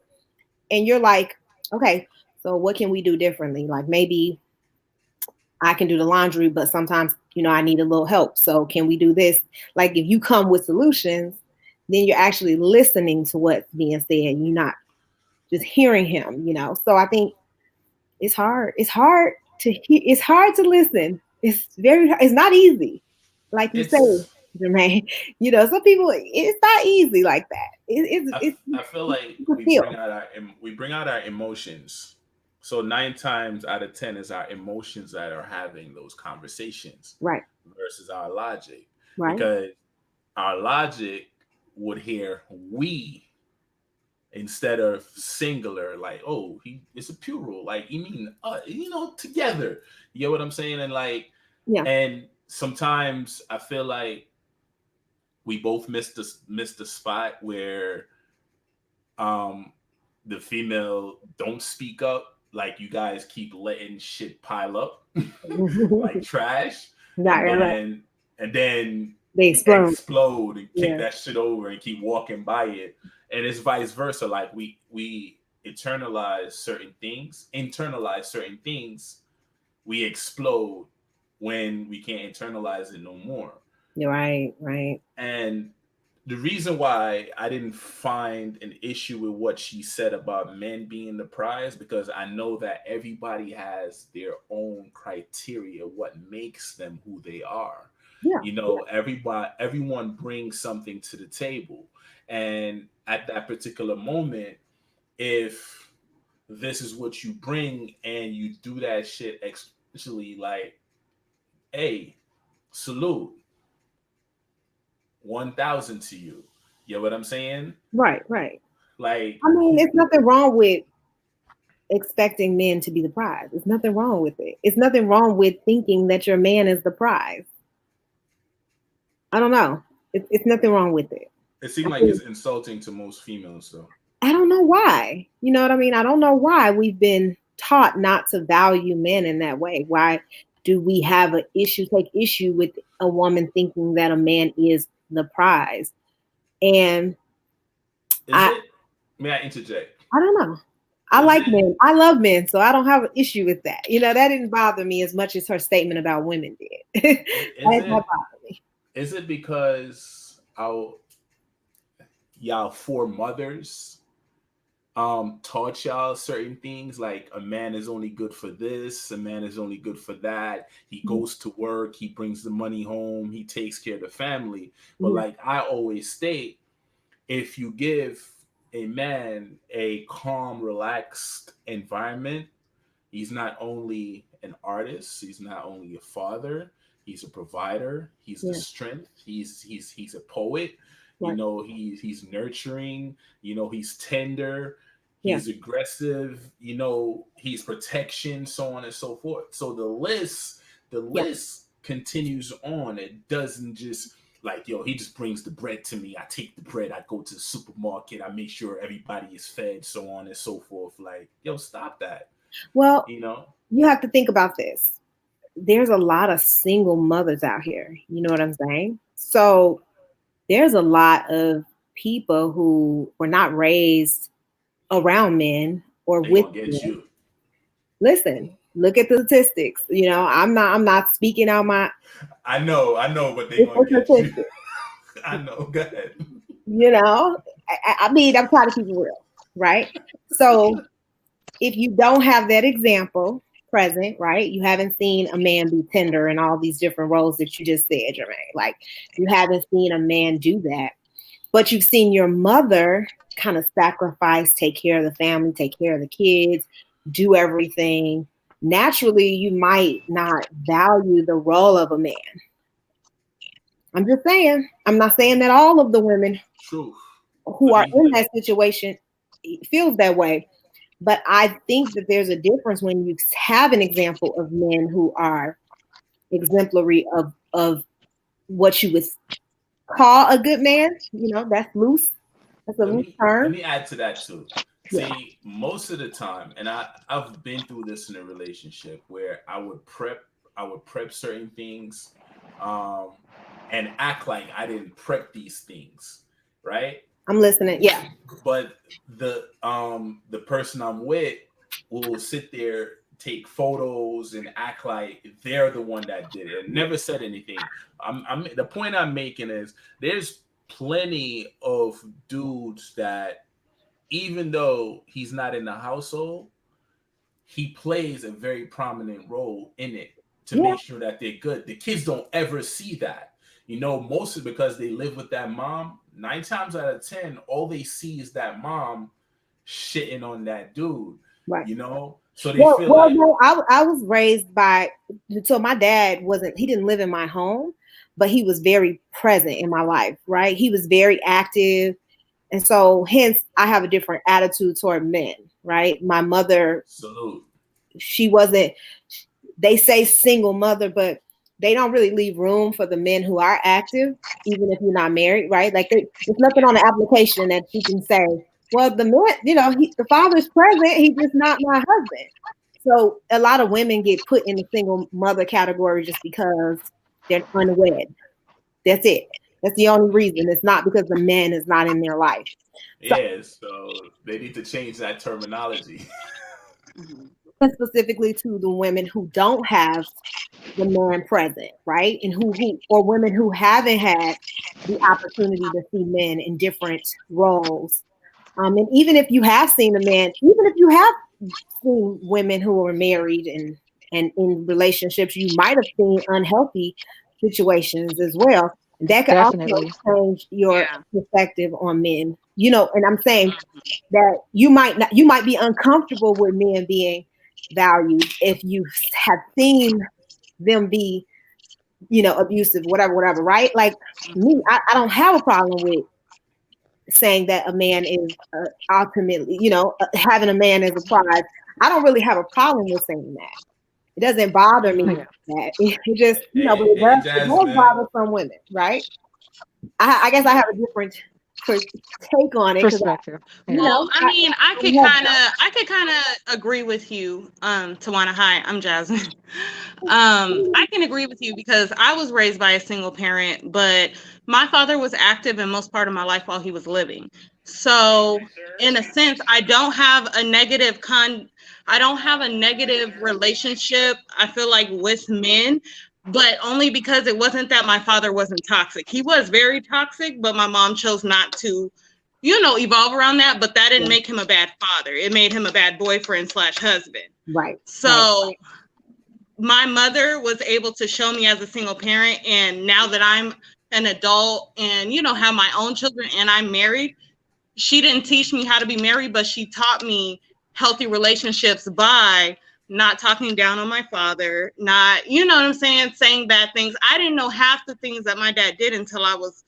S2: and you're like, okay, so what can we do differently? Like, maybe I can do the laundry, but sometimes, I need a little help. So can we do this? Like, if you come with solutions, then you're actually listening to what's being said. You're not just hearing him. So I think it's hard. It's hard to listen. It's not easy. Like you say,
S1: it's
S2: Jermaine, some people, it's not easy like that.
S1: I feel like
S2: It's a feel.
S1: we bring out our emotions. So 9 times out of 10 is our emotions that are having those conversations
S2: Right,
S1: versus our logic,
S2: right.
S1: because our logic would hear we instead of singular, like, oh, he it's a plural, like, you mean together. You get what I'm saying? And like,
S2: Yeah,
S1: and sometimes I feel like we both missed the spot where um the female don't speak up. Like you guys keep letting shit pile up like trash,
S2: Not
S1: and
S2: right.
S1: then
S2: They explode.
S1: explode and kick
S2: Yeah.
S1: that shit over and keep walking by it. And it's vice versa. Like we internalize certain things, we explode when we can't internalize it no more.
S2: You're right. Right.
S1: And the reason why I didn't find an issue with what she said about men being the prize, because I know that everybody has their own criteria, what makes them who they are.
S2: Yeah.
S1: You know, everyone brings something to the table. And at that particular moment, if this is what you bring and you do that shit, especially like, hey, salute, 1,000 to you. You know what I'm saying?
S2: Right. Right.
S1: Like,
S2: I mean, there's nothing wrong with expecting men to be the prize. There's nothing wrong with it. It's nothing wrong with thinking that your man is the prize. I don't know. It's nothing wrong with it.
S1: it seemed like it's insulting to most females, though.
S2: I don't know why. You know what I mean? I don't know why we've been taught not to value men in that way. Why do we have take issue with a woman thinking that a man is the prize? And
S1: Is it? May I interject?
S2: I don't know. I like men. I love men, so I don't have an issue with that. You know, that didn't bother me as much as her statement about women did. That bothered me.
S1: Is it because y'all foremothers taught y'all certain things, like a man is only good for this, a man is only good for that, he goes to work, he brings the money home, he takes care of the family. But like I always state, if you give a man a calm, relaxed environment, he's not only an artist, he's not only a father, he's a provider, he's the strength, he's a poet. You know, he's nurturing, you know, he's tender, he's aggressive, you know, he's protection, so on and so forth. So the list continues on. It doesn't just like, yo, he just brings the bread to me. I take the bread, I go to the supermarket, I make sure everybody is fed, so on and so forth. Like, yo, stop that.
S2: Well,
S1: you know,
S2: you have to think about this. There's a lot of single mothers out here. You know what I'm saying? So there's a lot of people who were not raised around men or
S1: they
S2: with
S1: gonna get
S2: men.
S1: you.
S2: Listen, look at the statistics. You know, I'm not speaking out my.
S1: I know, but they gonna get you. I know. Go ahead.
S2: You know, I mean, I'm trying to keep it real, right? So if you don't have that example present, right, you haven't seen a man be tender in all these different roles that you just said, Jermaine. Like, you haven't seen a man do that, but you've seen your mother kind of sacrifice, take care of the family, take care of the kids, do everything. Naturally, you might not value the role of a man. I'm just saying. I'm not saying that all of the women who are in that situation feels that way. But I think that there's a difference when you have an example of men who are exemplary of what you would call a good man. You know, that's loose. That's a loose term.
S1: Let me add to that too. See, most of the time, and I've been through this in a relationship where I would prep certain things, and act like I didn't prep these things, right?
S2: I'm listening. Yeah.
S1: But the person I'm with will sit there, take photos, and act like they're the one that did it, and never said anything. The point I'm making is there's plenty of dudes that, even though he's not in the household, he plays a very prominent role in it to make sure that they're good. The kids don't ever see that. You know, mostly because they live with that mom. 9 times out of 10, all they see is that mom shitting on that dude.
S2: Right.
S1: You know? So they feel like...
S2: No, I was raised by... So my dad he didn't live in my home, but he was very present in my life, right? He was very active. And so hence I have a different attitude toward men, right? My mother...
S1: Salute.
S2: She wasn't... They say single mother, but they don't really leave room for the men who are active, even if you're not married, right? Like there's nothing on the application that you can say, well, the man, the father's present, he's just not my husband. So a lot of women get put in the single mother category just because they're unwed. That's it. That's the only reason. It's not because the man is not in their life. So
S1: Yeah, so they need to change that terminology.
S2: specifically to the women who don't have the man present, right? And who or women who haven't had the opportunity to see men in different roles. And even if you have seen a man, even if you have seen women who are married and in relationships, you might have seen unhealthy situations as well. That could also
S3: Definitely.
S2: change your
S4: Yeah.
S2: perspective on men. And I'm saying that you might be uncomfortable with men being valued if you have seen them be, abusive, whatever, right? Like me, I don't have a problem with saying that a man is ultimately, having a man as a prize. I don't really have a problem with saying that. It doesn't bother me
S4: Mhm.
S3: Yeah.
S2: that it just, but
S1: Hey,
S2: it
S1: hey,
S2: does
S1: Jasmine.
S2: bother some women, right? I guess I have a different take on it because,
S3: Perspective. Yeah.
S4: Well, I mean, I
S2: I
S4: could
S2: love
S4: kind of, I could kind of agree with you, Tawana. Hi, I'm Jasmine. I can agree with you because I was raised by a single parent, but my father was active in most part of my life while he was living. So, in a sense, I don't have a negative relationship. I feel like with men, but only because it wasn't that my father wasn't toxic. He was very toxic, but my mom chose not to evolve around that, but that didn't
S2: yeah,
S4: make him a bad father. It made him a bad boyfriend slash husband.
S2: right.
S4: So my mother was able to show me as a single parent. And now that I'm an adult and, have my own children and I'm married, she didn't teach me how to be married, but she taught me healthy relationships by not talking down on my father, not, you know what I'm saying bad things. I didn't know half the things that my dad did until I was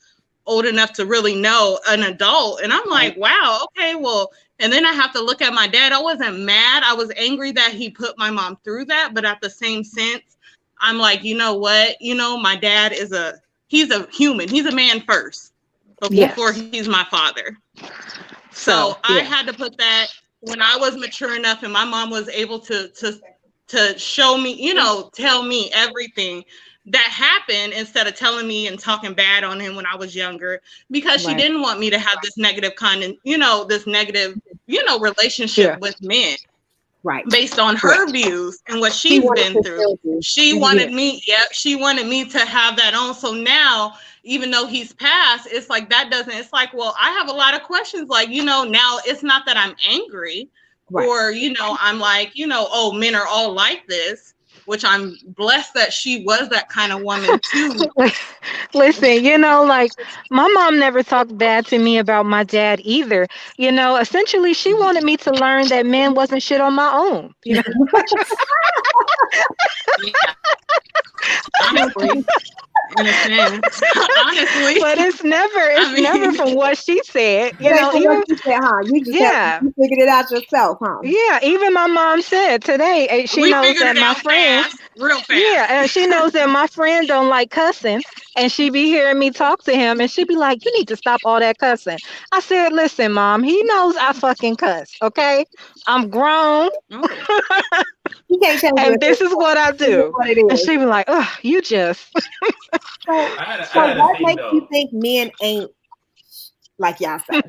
S4: old enough to really know an adult. And I'm
S2: Right.
S4: like, wow, okay, well, and then I have to look at my dad. I wasn't mad. I was angry that he put my mom through that. But at the same sense, I'm like, you know what? My dad he's a human. He's a man first before
S3: Yes.
S4: he's my father. So
S3: So,
S4: I
S2: Yeah.
S4: had to put that when I was mature enough and my mom was able to show me, tell me everything that happened instead of telling me and talking bad on him when I was younger, because she
S2: Right.
S4: didn't want me to have this negative this negative, relationship
S3: yeah.
S4: with men
S2: Right.
S4: based on
S3: Yeah.
S4: her views and what
S2: He
S4: she's
S2: wanted
S4: been
S2: to
S4: through.
S2: show you.
S4: She
S2: Yeah.
S4: wanted me, she wanted me to have that on. So now, even though he's passed, it's like it's like, well, I have a lot of questions. Like, now it's not that I'm angry
S2: Right.
S4: or, I'm like, oh, men are all like this, which I'm blessed that she was that kind of woman too.
S3: Listen, like my mom never talked bad to me about my dad either. Essentially, she wanted me to learn that men wasn't shit on my own.
S4: Yeah, honestly, in a sense. Honestly,
S3: But it's
S4: I
S3: never
S4: mean,
S3: from what she said.
S2: It ain't for what
S3: Even
S2: you said, huh?
S3: yeah.
S2: You figured it out yourself, huh?
S3: Yeah, even my mom said today, she
S4: we
S3: knows
S4: figured
S3: that
S4: it
S3: my
S4: out
S3: friend,
S4: fast, real
S3: yeah,
S4: fast.
S3: and she knows that my friend don't like cussing, and she be hearing me talk to him, and she be like, "You need to stop all that cussing." I said, "Listen, mom, he knows I fucking cuss. Okay, I'm grown,
S4: Okay.
S2: You can't change your
S3: and this
S2: system.
S3: is what I
S2: It is
S3: do."
S2: what it
S3: And
S2: is.
S3: she be like, "Ugh, you just."
S2: So,
S1: I had a
S2: what
S1: thing
S2: makes you
S1: though.
S2: think men ain't like y'all say?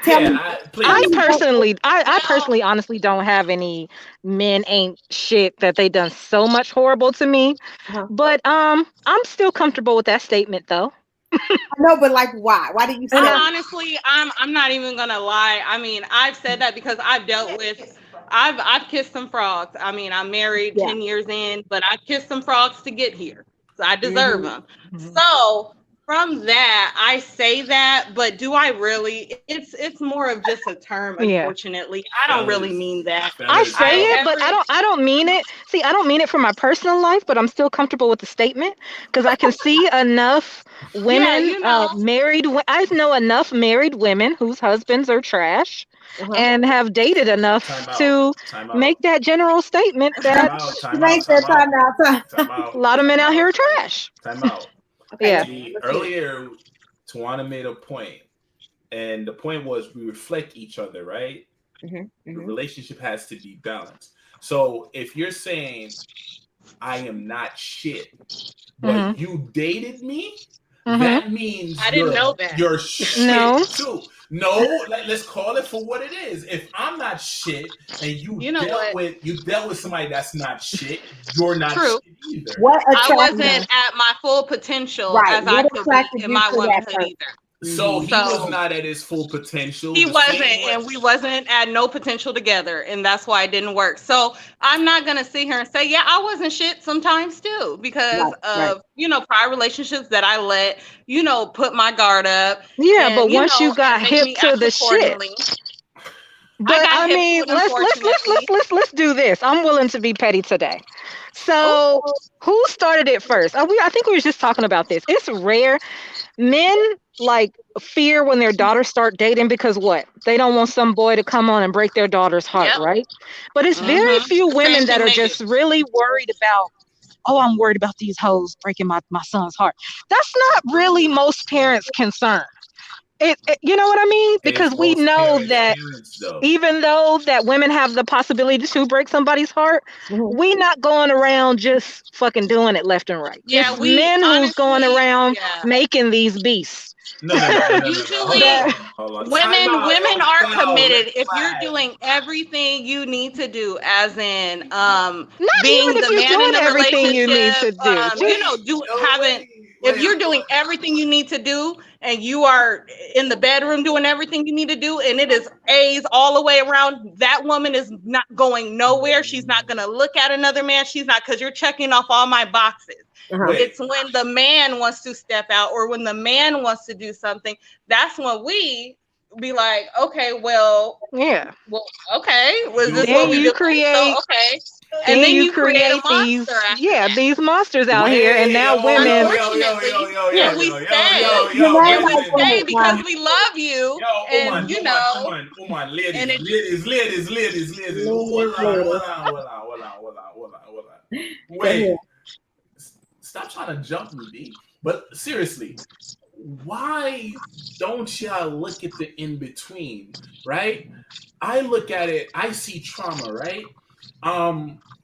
S2: Tell
S1: Yeah,
S2: me. Tell
S3: I
S1: please.
S2: me what.
S3: personally, I
S4: Well,
S3: personally, honestly don't have any men ain't shit that they done so much horrible to me,
S2: Uh-huh.
S3: but I'm still comfortable with that statement though.
S2: I know, but like, why? Why did you say?
S3: And
S4: I'm honestly, I'm not even gonna lie. I mean, I've said that because I've kissed some frogs. I mean, I'm married
S2: Yeah.
S4: 10 years in, but I've kissed some frogs to get here, so I deserve
S2: Mm-hmm.
S4: them.
S3: Mhm.
S4: So from that, I say that, but do I really? It's more of just a term.
S3: Yeah.
S4: Unfortunately, I don't really mean that.
S3: I
S1: Fellas,
S3: say
S4: I
S3: it, but
S4: every
S3: I don't mean it. See, I don't mean it for my personal life, but I'm still comfortable with the statement because I can see enough
S4: yeah,
S3: women,
S4: you know.
S3: I know enough married women whose husbands are trash
S2: Uh-huh.
S3: and have dated enough
S1: time out,
S3: to
S1: time
S3: make
S1: out,
S3: that general statement
S1: time
S3: that
S1: out, time out,
S2: Make
S1: time
S2: that
S1: out,
S2: time out.
S1: time
S3: a
S1: out,
S3: lot of men
S1: time
S3: out here
S1: out,
S3: are trash.
S1: time out.
S2: Okay,
S3: Yeah.
S1: See,
S2: let's hear it.
S1: earlier, Tawana made a point, and the point was we reflect each other, right? The
S2: Mm-hmm.
S1: relationship has to be balanced. So if you're saying I am not shit, but
S3: Mm-hmm.
S1: you dated me,
S3: Mm-hmm.
S1: that means
S4: I didn't know that.
S1: you're shit
S3: No.
S1: too. No, let's call it for what it is. If I'm not shit and
S4: You know what?
S1: you dealt with somebody that's not shit, you're not
S4: True.
S1: shit either.
S2: What
S4: I
S2: attracted
S4: wasn't at my full potential
S2: right?
S4: as I
S2: What
S4: could be
S2: attracted
S4: in
S2: you
S4: my
S2: to that
S4: womanhood
S2: person?
S4: either.
S1: So
S2: Mm-hmm.
S1: he was
S4: So
S1: not at his full potential.
S4: he
S1: The
S4: wasn't,
S1: same way.
S4: and we wasn't at no potential together, and that's why it didn't work. So I'm not gonna sit here and say, yeah, I wasn't shit sometimes too, because
S2: Right, right.
S4: of prior relationships that I let put my guard up
S3: Yeah, but
S4: and
S3: once you got
S4: and make
S3: hip
S4: me
S3: to
S4: act
S3: the shit,
S4: accordingly. I
S3: but
S4: got
S3: I
S4: hip to
S3: mean,
S4: it, unfortunately.
S3: let's do this. I'm willing to be petty today.
S4: Oh,
S3: So, who started it first? I think we were just talking about this. It's rare men like fear when their daughters start dating because what? They don't want some boy to come on and break their daughter's heart,
S4: yep.
S3: right? But it's very few
S4: The same
S3: women that
S4: thing
S3: are
S4: they do.
S3: just really worried about, oh, I'm worried about these hoes breaking my son's heart. That's not really most parents' concern. You know what I mean?
S1: It is
S3: Because we
S1: most
S3: know that
S1: parents though.
S3: even though that women have the possibility to break somebody's heart,
S2: Mm-hmm.
S3: we not going around just fucking doing it left and right.
S4: Yeah,
S3: It's
S4: we
S3: men who's going
S4: honestly,
S3: around
S4: yeah.
S3: making these beasts.
S1: No. Hold on,
S4: Usually
S1: hold on, hold on. Time out,
S4: women
S1: yo,
S4: are
S1: wow, red
S4: committed if you're
S1: flag.
S4: doing everything you need to do, as in
S3: Not even
S4: being
S3: if
S4: the
S3: you're
S4: man in
S3: doing
S4: the
S3: everything you need
S4: relationship,
S3: to do. Just
S4: do
S1: No,
S4: having if
S1: wait,
S4: you're
S1: hold
S4: doing everything you need to do and you are in the bedroom doing everything you need to do and it is A's all the way around, that woman is not going nowhere. She's not going to look at another man. She's not, because you're checking off all my boxes.
S2: Uh-huh.
S1: wait.
S4: It's when the man wants to step out or when the man wants to do something, that's when we be like, okay,
S3: yeah.
S4: okay, was this what
S3: Then
S4: we
S1: Okay.
S3: you
S4: doing? So
S3: create
S4: okay, and
S3: then
S4: then
S3: you
S4: you create a
S3: create
S4: monster after that.
S3: these monsters out here, and
S1: Wait,
S3: now women.
S4: Unfortunately,
S2: Yeah.
S4: and we stay,
S2: You're right,
S4: and we
S2: like
S4: stay
S2: women.
S4: because we love you, and
S1: ladies,
S4: and
S1: ladies.
S2: Ladies, ladies.
S1: Hold on.
S2: Go ahead.
S1: Wait, stop trying to jump me, B. But seriously, why don't y'all look at the in between, right? I look at it, I see trauma, right?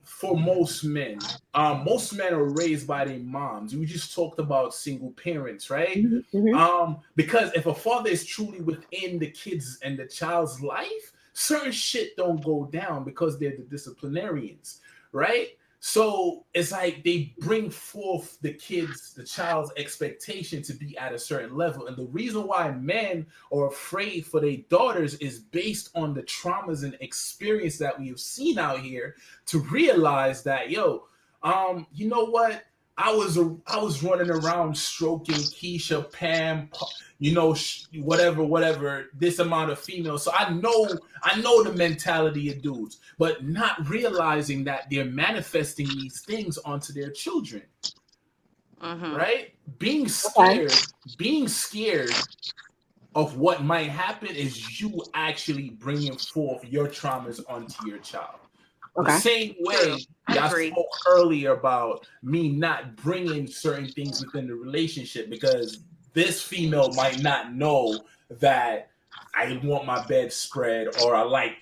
S1: For most men are raised by their moms. We just talked about single parents, right?
S2: Mm-hmm.
S1: Because if a father is truly within the kids and the child's life, certain shit don't go down because they're the disciplinarians, right? So it's like they bring forth the child's expectation to be at a certain level. And the reason why men are afraid for their daughters is based on the traumas and experience that we have seen out here to realize that, you know what? I was running around stroking Keisha, Pam, whatever, this amount of females. So I know the mentality of dudes, but not realizing that they're manifesting these things onto their children, right? Being
S2: Okay.
S1: scared of what might happen is you actually bringing forth your traumas onto your child. The
S2: Okay.
S1: same way y'all spoke earlier about me not bringing certain things within the relationship because this female might not know that I want my bed spread or I like,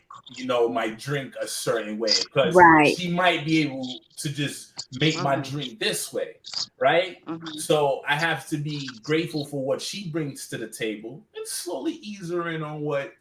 S1: my drink a certain way because
S2: Right.
S1: she might be able to just make my drink this way, right? So I have to be grateful for what she brings to the table and slowly ease her in on what,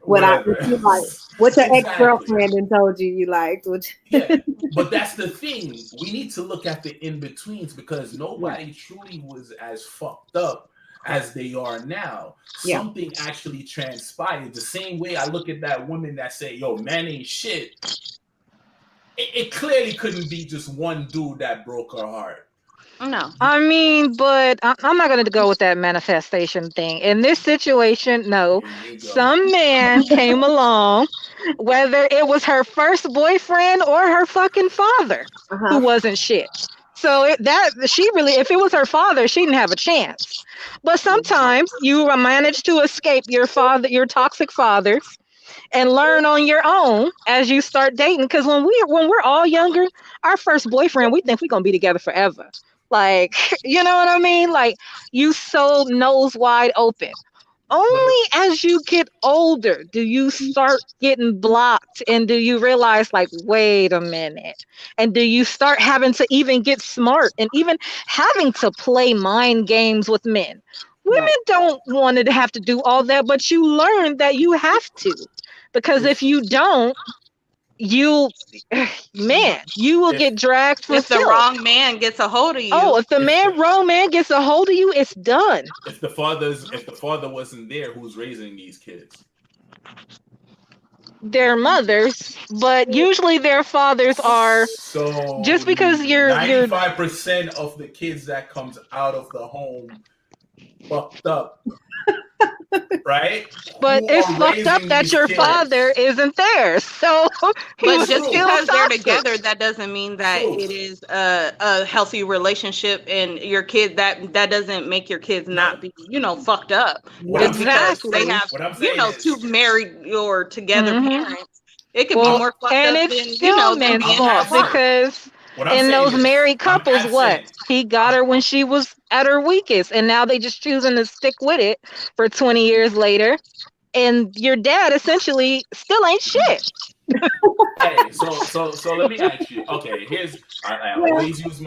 S2: What you like? What your
S1: Exactly.
S2: ex-girlfriend and told you liked?
S1: Yeah, but that's the thing. We need to look at the in-betweens because
S2: Yeah.
S1: nobody truly was as fucked up as they are now.
S2: Yeah.
S1: Something actually transpired. The same way I look at that woman that say, yo, man ain't shit. It clearly couldn't be just one dude that broke her heart.
S4: No.
S3: I mean, but I'm not going to go with that manifestation thing. In this situation, no.
S1: Here you go.
S3: Some man came along, whether it was her first boyfriend or her fucking father, who wasn't shit. So if it was her father, she didn't have a chance. But sometimes you manage to escape your toxic fathers, and learn on your own as you start dating. Because when we're all younger, our first boyfriend, we think we're gonna be together forever. Like, you know what I mean? Like, you so nose wide open.
S1: But
S3: Only as you get older do you start getting blocked, and do you realize, like, wait a minute, and do you start having to even get smart and even having to play mind games with men. Women don't want to have to do all that, but you learn that you have to, because if you don't, you will
S1: if
S3: get dragged for
S4: If the
S3: filth.
S4: wrong man gets a hold of you,
S3: Oh, if the wrong man gets a hold of you, it's done.
S1: if the father wasn't there, who's raising these kids?
S3: Their mothers, but usually their fathers are,
S1: So
S3: just because you're
S1: 95% of the kids that comes out of the home fucked up, right?
S3: but
S1: Who
S3: it's
S1: are
S3: fucked up
S1: raising
S3: that
S1: these
S3: your
S1: kids?
S3: father isn't there. So he
S4: but
S3: was
S4: just
S3: still
S4: because they're
S3: toxic.
S4: together, that doesn't mean that
S1: True.
S4: it is a healthy relationship, and your kid that doesn't make your kids not be fucked up.
S1: What
S4: Just because
S3: Exactly.
S4: they have
S1: what I'm saying is,
S4: two married or together
S3: Mhm.
S4: parents, it could be
S3: Well,
S4: more fucked
S3: and
S4: up
S3: it's
S4: than
S3: still
S4: than
S3: men's
S4: being
S3: fault,
S4: absent.
S3: because
S1: what I'm
S3: in
S1: saying
S3: those
S1: is,
S3: married
S1: I'm
S3: couples, what?
S1: absent.
S3: He got her when she was at her weakest, and now they just choosing to stick with it for 20 years later. And your dad essentially still ain't shit.
S1: Okay, so let me ask you. Okay, I always use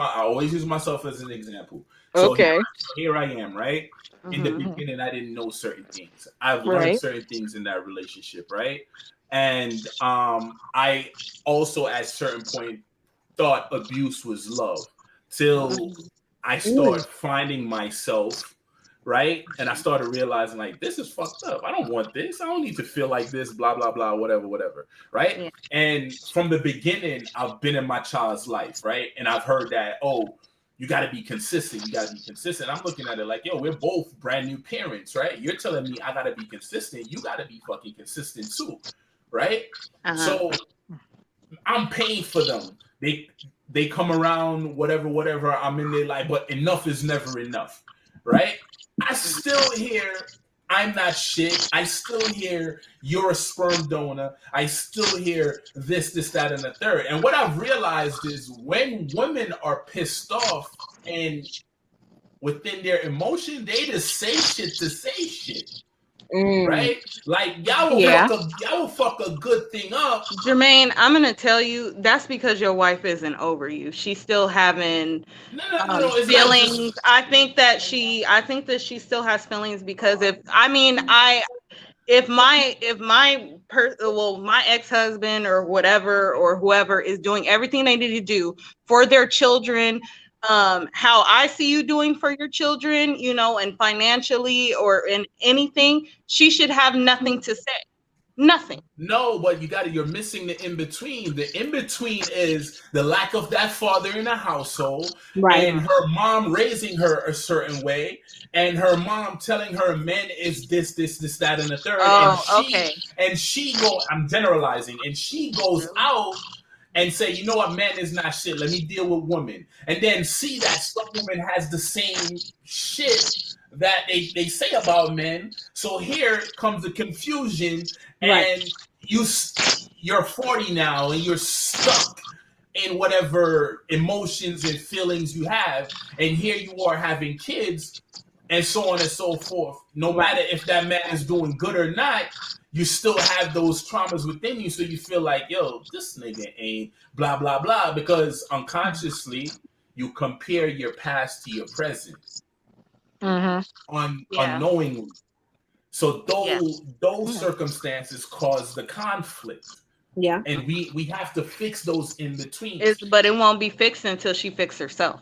S1: myself as an example. So
S3: Okay.
S1: here I am, right? In the
S4: Mhm.
S1: beginning, I didn't know certain things. I've learned
S3: Right.
S1: certain things in that relationship, right? And I also at certain point thought abuse was love till I start finding myself, right? And I started realizing, like, this is fucked up. I don't want this. I don't need to feel like this, blah, blah, blah, whatever, whatever, right?
S4: Yeah.
S1: And from the beginning, I've been in my child's life, right? And I've heard that, oh, you got to be consistent. You got to be consistent. I'm looking at it like, yo, we're both brand new parents, right? You're telling me I got to be consistent. You got to be fucking consistent too, right?
S4: Uh-huh.
S1: So I'm paying for them. They come around, whatever. I'm in their life, but enough is never enough, right? I still hear I'm not shit. I still hear you're a sperm donor. I still hear this, that, and the third. And what I've realized is when women are pissed off and within their emotion, they just say shit to say shit. Right? Like y'all will fuck a good thing up.
S4: Jermaine, I'm gonna tell you that's because your wife isn't over you. She's still having
S1: No. It's
S4: feelings.
S1: not just.
S4: I think that she still has feelings, because if my ex-husband or whatever or whoever is doing everything they need to do for their children, how I see you doing for your children, and financially or in anything, she should have nothing to say. Nothing.
S1: No, but you're missing the in between. The in between is the lack of that father in the household, and her mom raising her a certain way, and her mom telling her men is this, that, and the third. And she go. I'm generalizing, and she goes out and say, you know what, man is not shit. Let me deal with women, and then see that some woman has the same shit that they say about men. So here comes the confusion, and you're 40 now, and you're stuck in whatever emotions and feelings you have, and here you are having kids, and so on and so forth. No matter if that man is doing good or not, you still have those traumas within you, so you feel like, yo, this nigga ain't blah blah blah, because unconsciously you compare your past to your present, unknowingly. So those circumstances cause the conflict.
S2: Yeah.
S1: And we have to fix those in between.
S4: But it won't be fixed until she fixes herself.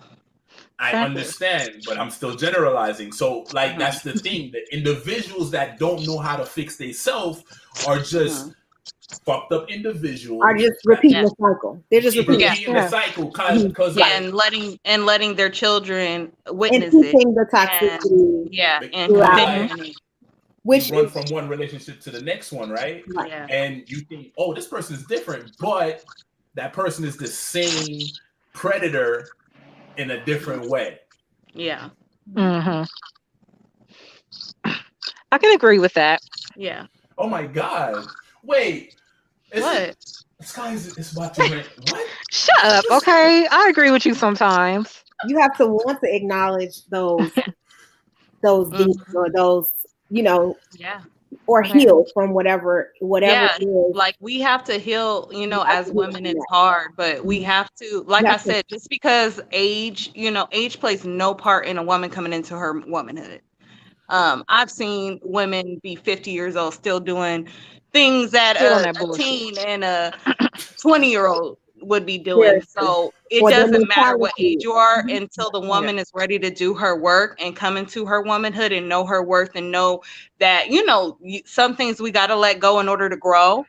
S1: I understand, but I'm still generalizing. So, like, that's the thing. The individuals that don't know how to fix themselves are just fucked up
S2: Are
S1: individuals
S2: just
S1: that
S2: repeating the cycle. They're just
S1: keep
S2: repeating.
S1: repeating the cycle because
S4: Yeah,
S1: like
S4: and letting their children
S2: And
S4: witness it.
S2: keeping the
S4: And
S2: toxicity
S4: yeah, and
S1: because
S2: throughout,
S1: like
S4: continuing.
S2: which
S1: you run
S2: is
S1: from one relationship to the next one, right?
S2: right.
S4: Yeah.
S1: And you think, oh, this person is different, but that person is the same predator in a different way.
S4: Yeah.
S3: Hmm. I can agree with that.
S4: Yeah.
S1: Oh my god! Wait, is
S4: What?
S1: it? This guy is about to rent. What?
S3: Shut up, okay? I agree with you sometimes.
S2: You have to want to acknowledge those demons or those,
S4: Yeah.
S2: or
S3: Okay.
S2: heal from whatever
S4: Yeah,
S2: it is.
S4: like we have to heal,
S2: You have
S4: as
S2: to heal
S4: women
S2: from
S4: it's
S2: that.
S4: hard, but we have to, like
S2: You
S4: I
S2: have to,
S4: said, just because age, age plays no part in a woman coming into her womanhood. I've seen women be 50 years old still doing things that
S3: Still on that
S4: a
S3: bullshit.
S4: teen and a 20-year-old would be doing.
S2: seriously.
S4: So it
S2: Or their
S4: doesn't matter what
S2: mentality.
S4: age you are until the woman is ready to do her work and come into her womanhood and know her worth and know that, some things we got to let go in order to grow.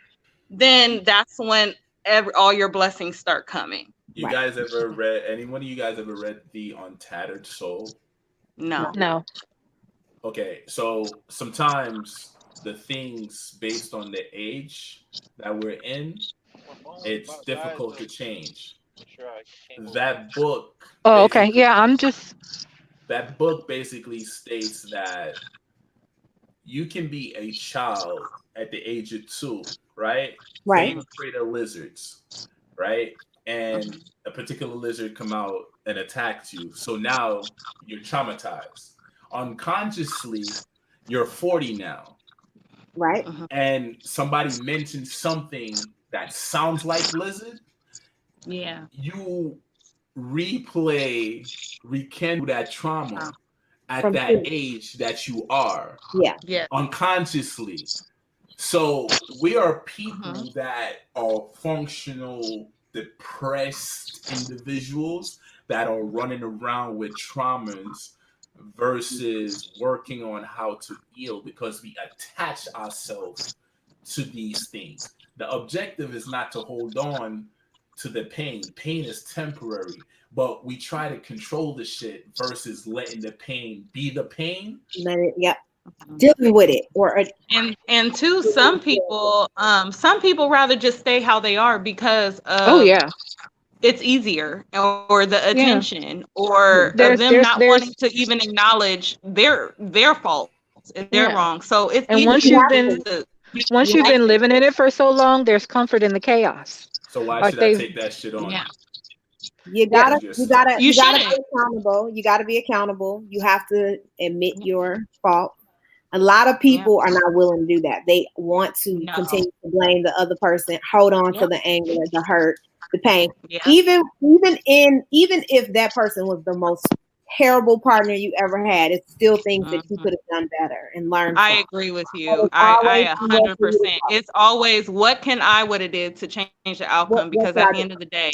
S4: Then that's when all your blessings start coming.
S1: You guys ever read? Any one of you guys ever read The Untattered Soul?
S4: No.
S3: No.
S1: Okay, so sometimes the things based on the age that we're in, it's difficult to change. That book,
S3: Oh, okay.
S1: basically,
S3: Yeah,
S1: that book basically states that you can be a child at the age of 2, right? Say
S2: Right.
S1: you're afraid of lizards, right? And a particular lizard come out and attacks you. So now you're traumatized. Unconsciously, you're 40 now.
S2: Right.
S1: And somebody mentions something that sounds like lizard,
S4: Yeah.
S1: you rekindle that trauma at
S2: From
S1: that
S2: two.
S1: age that you are
S2: Yeah.
S4: Yeah.
S1: unconsciously. So we are people that are functional, depressed individuals that are running around with traumas versus working on how to heal because we attach ourselves to these things. The objective is not to hold on to the pain. Pain is temporary, but we try to control the shit versus letting the pain be the pain.
S2: Let it. Yep. Dealing with it, or
S4: And to some people rather just stay how they are because
S3: oh
S4: of
S3: yeah.
S4: it's easier or the
S3: Yeah.
S4: attention or
S3: There's
S4: them not wanting
S3: there's
S4: to even acknowledge their faults if they're
S3: yeah.
S4: wrong. So it's
S3: And
S4: easy
S3: once
S2: you
S3: you've
S2: have
S3: been
S2: to.
S3: once
S2: You
S3: you've
S2: have
S3: been living in it for so long, there's comfort in the chaos.
S1: So why
S3: Like
S1: should I
S3: they
S1: take that shit on?
S4: Yeah.
S2: You
S3: yeah.
S2: gotta,
S1: Just
S2: you gotta,
S4: You
S2: you gotta
S4: shouldn't.
S2: be accountable. You gotta be accountable. You have to admit your fault. A lot of people are not willing to do that. They want to
S4: No.
S2: continue to blame the other person, hold on to
S4: Yep.
S2: the anger, the hurt, the pain.
S4: Yeah.
S2: Even if that person was the most terrible partner you ever had, it's still things that you could have done better and learned
S4: I
S2: from.
S4: agree with
S2: So
S4: you.
S2: it's
S4: I
S2: always somewhere for you to
S4: 100%.
S2: go.
S4: It's always what can I would have did to change the outcome
S2: What
S4: because
S2: should
S4: at
S2: I
S4: the
S2: do?
S4: end of the day,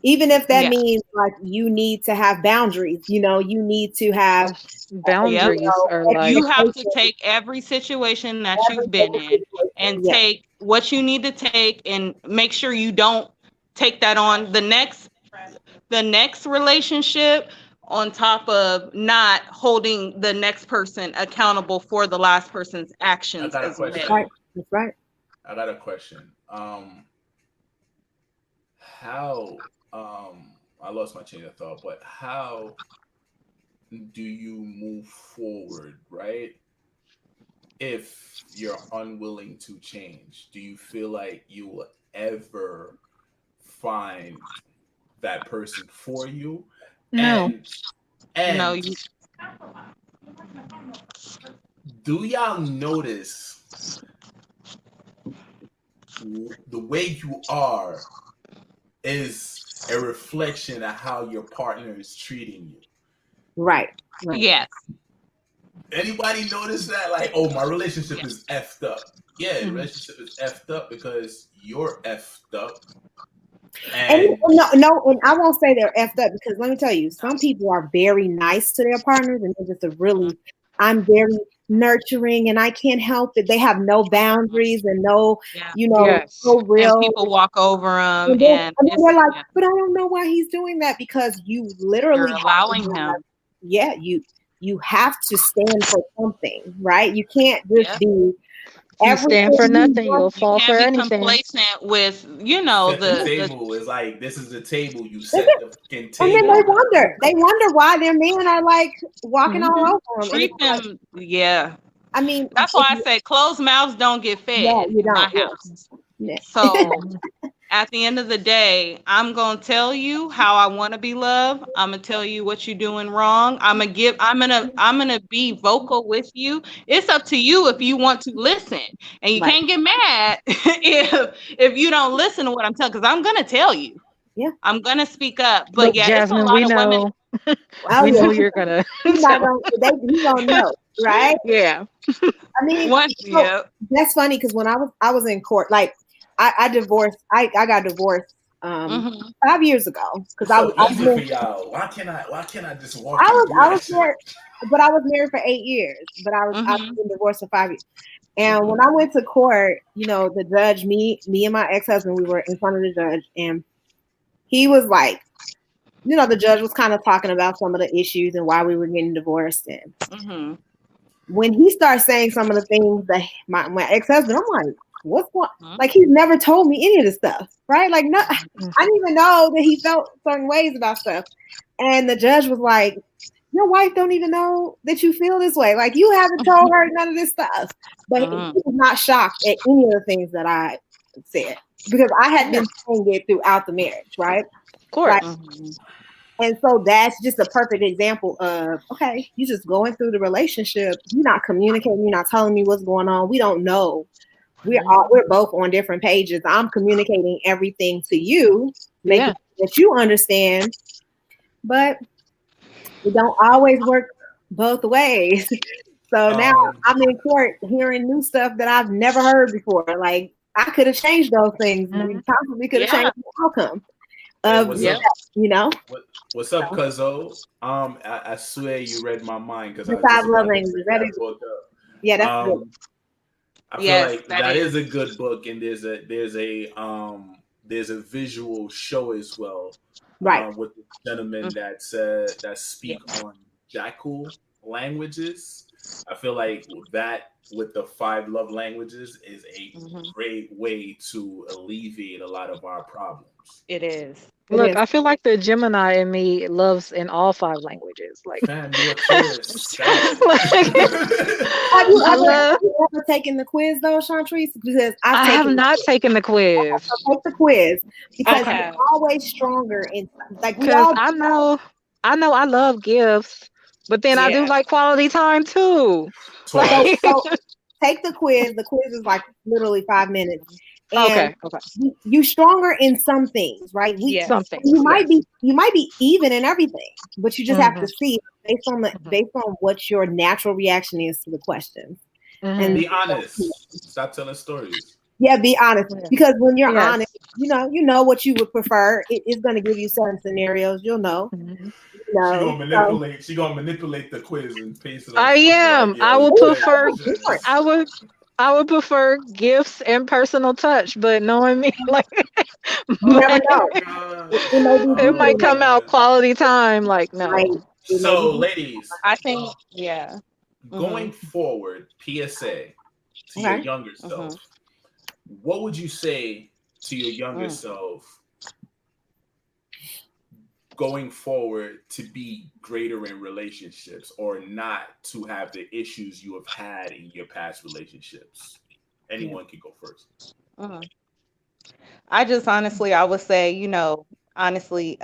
S2: Even if that
S4: yeah.
S2: means like you need to have boundaries, you need to have
S4: Yep.
S3: Boundaries are like
S4: You have to
S2: expectations,
S4: take every situation that
S2: every
S4: you've been
S2: single
S4: in
S2: situation.
S4: and
S2: Yeah.
S4: take what you need to take and make sure you don't take that on the next relationship on top of not holding the next person accountable for the last person's
S1: I
S4: actions
S1: got a
S4: as well.
S2: That's
S1: question.
S2: right. That's right.
S1: I got a question. How I lost my chain of thought, but how do you move forward, right? If you're unwilling to change, do you feel like you will ever find that person for you?
S3: no.
S1: And
S4: No,
S1: and do y'all notice the way you are is a reflection of how your partner is treating you?
S2: Right. Right.
S4: yes.
S1: Anybody notice that? Like, oh, my relationship
S4: Yeah.
S1: is effed up. Yeah, the
S3: Mhm.
S1: relationship is effed up because you're effed up.
S2: And
S1: And
S2: no, and I won't say they're effed up because let me tell you, some people are very nice to their partners, and they're just I'm very nurturing and I can't help it. They have no boundaries and no,
S4: Yeah.
S3: Yes.
S2: no
S4: And
S2: real.
S4: people walk over them,
S2: And
S4: and
S2: then
S4: it's,
S2: they're like,
S4: yeah,
S2: but I don't know why he's doing that, because you
S4: you're
S2: literally have to
S4: allowing
S2: have,
S4: him.
S2: yeah, you have to stand for something, right? You can't just
S4: Yep.
S2: be
S3: You stand for
S2: everything you
S3: nothing, you'll
S2: want.
S4: You
S3: fall for
S4: can't be
S3: anything.
S4: complacent with,
S1: You set the
S4: the
S1: table. It's like this is the table. You
S2: That's
S1: set
S2: it.
S1: the fucking
S2: And then
S1: table.
S2: they wonder why their men are like walking all
S3: Hmm.
S2: over them. And
S4: treat
S2: it's like,
S4: them. Yeah.
S2: I mean,
S4: That's
S2: if
S4: why I
S2: you,
S4: say closed mouths don't get
S2: yeah,
S4: fed
S2: you
S4: in my
S2: don't.
S4: house.
S2: Yeah.
S4: So at the end of the day, I'm gonna tell you how I want to be loved. I'm gonna tell you what you're doing wrong. I'm gonna be vocal with you. It's up to you if you want to listen, and you
S2: Right.
S4: can't get mad if you don't listen to what I'm telling, because I'm gonna tell you.
S2: Yeah.
S4: I'm gonna speak up. But
S3: Look,
S4: yeah, it's a
S3: Jasmine,
S4: lot
S3: we
S4: of women.
S3: know.
S2: Oh
S3: We
S2: yeah.
S3: know you're gonna
S2: He's not
S3: tell.
S2: gonna. He gonna know, right?
S3: Yeah.
S2: I mean,
S4: One,
S2: so
S4: yeah.
S2: that's funny because when I was in court, like I divorced. I got divorced
S4: Hmm.
S2: 5 years ago because
S1: It's so
S2: I
S1: easy for
S2: was
S1: y'all. Why can't I just walk you through
S2: I
S1: that
S2: was
S1: shit?
S2: married, but I was married for 8 years. But I was
S4: Hmm.
S2: been divorced for 5 years. And when I went to court, the judge, me and my ex husband, we were in front of the judge, and he was like, the judge was kind of talking about some of the issues and why we were getting divorced. And
S4: Hmm.
S2: when he starts saying some of the things that my ex husband, I'm like, what's going?
S4: Hmm.
S2: Like, he's never told me any of this stuff, right? Like, no, I didn't even know that he felt certain ways about stuff. And the judge was like, your wife don't even know that you feel this way. Like, you haven't told her none of this stuff. But he
S4: Hmm.
S2: was not shocked at any of the things that I said because I had
S3: Yeah,
S2: been saying it throughout the marriage, right?
S3: of
S2: Like,
S3: course.
S4: Hmm.
S2: and so that's just a perfect example of, okay, you just going through the relationship. You're not communicating. You're not telling me what's going on. We don't know. We're both on different pages. I'm communicating everything to you, making
S3: Yeah.
S2: sure that you understand, but it don't always work both ways. So now
S1: Um,
S2: I'm in court hearing new stuff that I've never heard before. Like, I could have changed those things. We
S3: Mhm.
S2: possibly could have
S4: Yeah.
S2: changed the outcome
S1: hey,
S2: of
S1: what's
S3: Yep.
S1: up?
S2: that, you know?
S1: What's up, Cuzzo? I swear you read my mind because
S2: The
S1: I was just
S2: five love
S1: about to
S2: languages.
S1: bring
S2: That
S1: that
S2: is,
S1: book
S2: yeah,
S1: up.
S2: that's good.
S1: I feel
S4: Yes,
S1: like
S4: that
S1: that is
S4: is.
S1: a good book, and there's a visual show as well,
S2: Right.
S1: with the gentleman
S4: Mm,
S1: that speak
S4: yes.
S1: on jackal languages. I feel like that with the five love languages is a
S4: Hmm.
S1: great way to alleviate a lot of our problems.
S4: It is.
S2: It
S3: Look,
S2: is.
S3: I feel like the Gemini in me loves in all five languages. Like,
S1: Fam, you a Taurus. Stop
S3: like
S1: it.
S3: I love.
S2: Have you ever taken the quiz though, Chantrice? Because I've
S3: I have
S2: taken
S3: not taken the quiz
S2: take the quiz
S4: I
S2: because you're
S4: have.
S2: always stronger in, like, we
S3: because
S2: all
S3: I love gifts, but then I do
S4: Yeah.
S3: like quality time too. Like,
S2: so
S1: Taurus.
S2: so take the quiz. The quiz is like literally 5 minutes, and
S3: okay, okay,
S2: you stronger in some things, right?
S4: Yes.
S3: some things, yes.
S2: You might be even in everything, but you just have
S3: Hmm.
S2: to see based on what your natural reaction is to the questions.
S3: Hmm.
S2: And
S1: Be honest. Stop telling stories.
S2: yeah, be honest,
S3: Yeah.
S2: because when you're
S3: Yes.
S2: honest, you know what you would prefer. It's going to give you certain scenarios. You'll know,
S3: Mhm.
S2: So
S1: She gonna manipulate the quiz and paste it on
S3: I
S1: something like,
S3: am.
S1: yeah, let's play this.
S3: I would I would prefer gifts and personal touch, but knowing me, like,
S2: you never
S3: but
S1: Oh
S2: know.
S1: my god.
S2: It may be
S3: it
S2: deeper
S3: might
S2: than that,
S3: come out
S1: Man.
S3: quality time. Like,
S2: right?
S3: no.
S2: It may be
S1: So,
S2: deeper.
S1: ladies,
S4: I think. Yeah. Hmm.
S1: going forward, PSA to your
S2: Okay.
S1: younger
S4: Hmm.
S1: self, what would you say to your younger
S4: Mm.
S1: self going forward to be greater in relationships or not to have the issues you have had in your past relationships?
S3: Yeah.
S1: Anyone can go first.
S4: Hmm. I just honestly, I would say, honestly,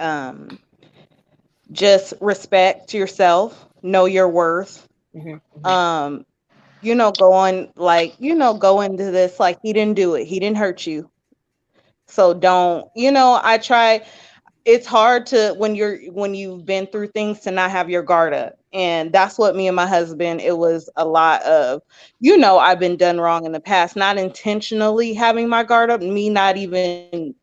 S4: just respect yourself, know your worth.
S2: Mhm.
S4: Um, go into this like he didn't do it, he didn't hurt you. So don't, I try. It's hard to when you've been through things to not have your guard up, and that's what me and my husband. It was a lot of, I've been done wrong in the past, not intentionally having my guard up, me not even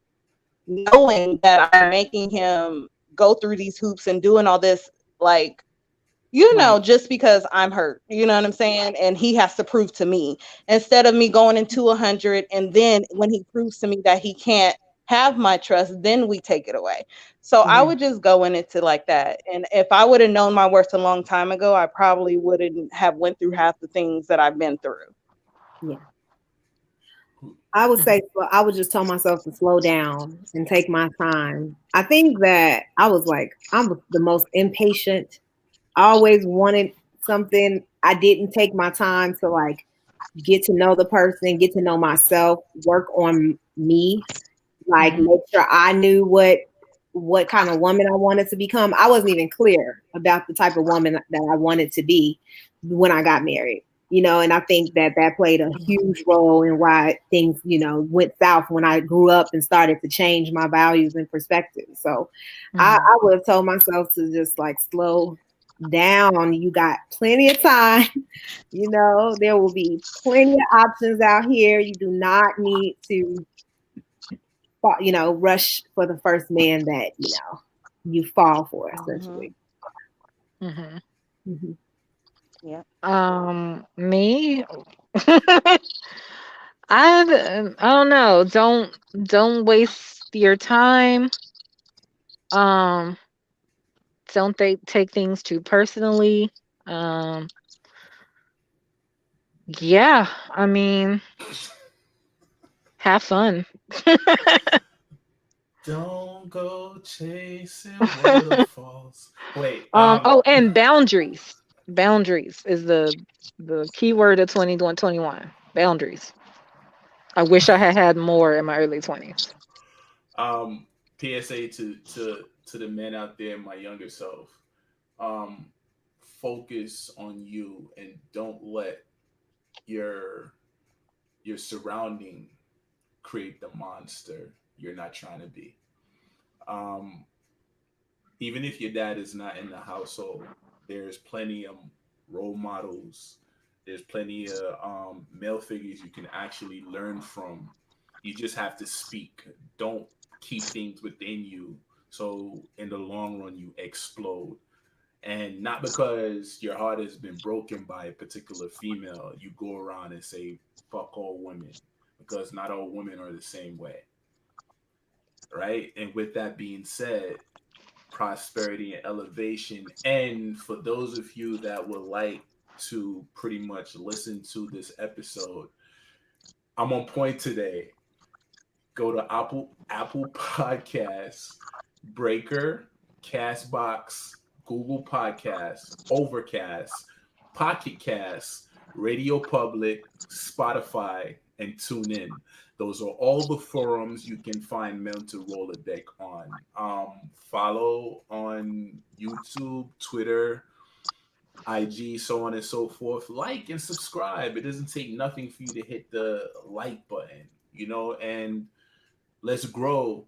S4: knowing that I'm making him go through these hoops and doing all this, like
S2: Right.
S4: just because I'm hurt, you know what I'm saying? And he has to prove to me instead of me going into 100. And then when he proves to me that he can't have my trust, then we take it away. So I
S2: Mhm.
S4: would just go in into like that. And if I would have known my worth a long time ago, I probably wouldn't have went through half the things that I've been through.
S2: Yeah. I would say I would just tell myself to slow down and take my time. I think that I was like, I'm the most impatient. I always wanted something. I didn't take my time to like get to know the person, get to know myself, work on me, like
S3: Mhm.
S2: make sure I knew what kind of woman I wanted to become. I wasn't even clear about the type of woman that I wanted to be when I got married. And I think that that played a huge role in why things, went south when I grew up and started to change my values and perspectives. So
S3: Mhm.
S2: I would have told myself to just like slow down. You got plenty of time. There will be plenty of options out here. You do not need to rush for the first man that, you fall for
S4: Mm-hmm.
S2: essentially.
S3: Mhm.
S2: Mm-hmm.
S4: Yeah.
S3: Me, I don't know. Don't waste your time. Um, don't take things too personally. Um, yeah, I mean, have fun.
S1: Don't go chasing waterfalls. Wait,
S3: Oh, and boundaries. Boundaries is the key word of 2021. Boundaries. I wish I had had more in my early 20s.
S1: um, PSA to the men out there, my younger self. Um, focus on you and don't let your your surrounding create the monster you're not trying to be. Um, even if your dad is not in the household, there's plenty of role models. There's plenty of male figures you can actually learn from. You just have to speak. Don't keep things within you. So in the long run, you explode. And not because your heart has been broken by a particular female, you go around and say, fuck all women. Because not all women are the same way. Right. And with that being said, prosperity and elevation. And for those of you that would like to pretty much listen to this episode, I'm on point today. Go to Apple Podcasts, Breaker, Castbox, Google Podcasts, Overcast, Pocket Casts, Radio Public, Spotify, and tune in. Those are all the forums you can find Men-to-Roll-A-Deck on. Follow on YouTube, Twitter, IG, so on and so forth. Like and subscribe. It doesn't take nothing for you to hit the like button, and let's grow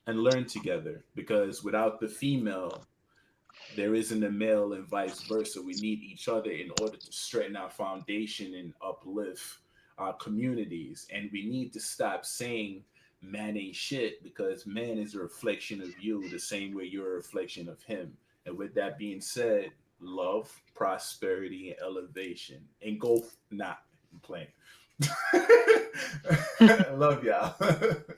S1: and learn together because without the female, there isn't a male and vice versa. We need each other in order to straighten our foundation and uplift our communities. And we need to stop saying man ain't shit because man is a reflection of you the same way you're a reflection of him. And with that being said, love, prosperity, and elevation. And go, nah, I'm playing. Love y'all.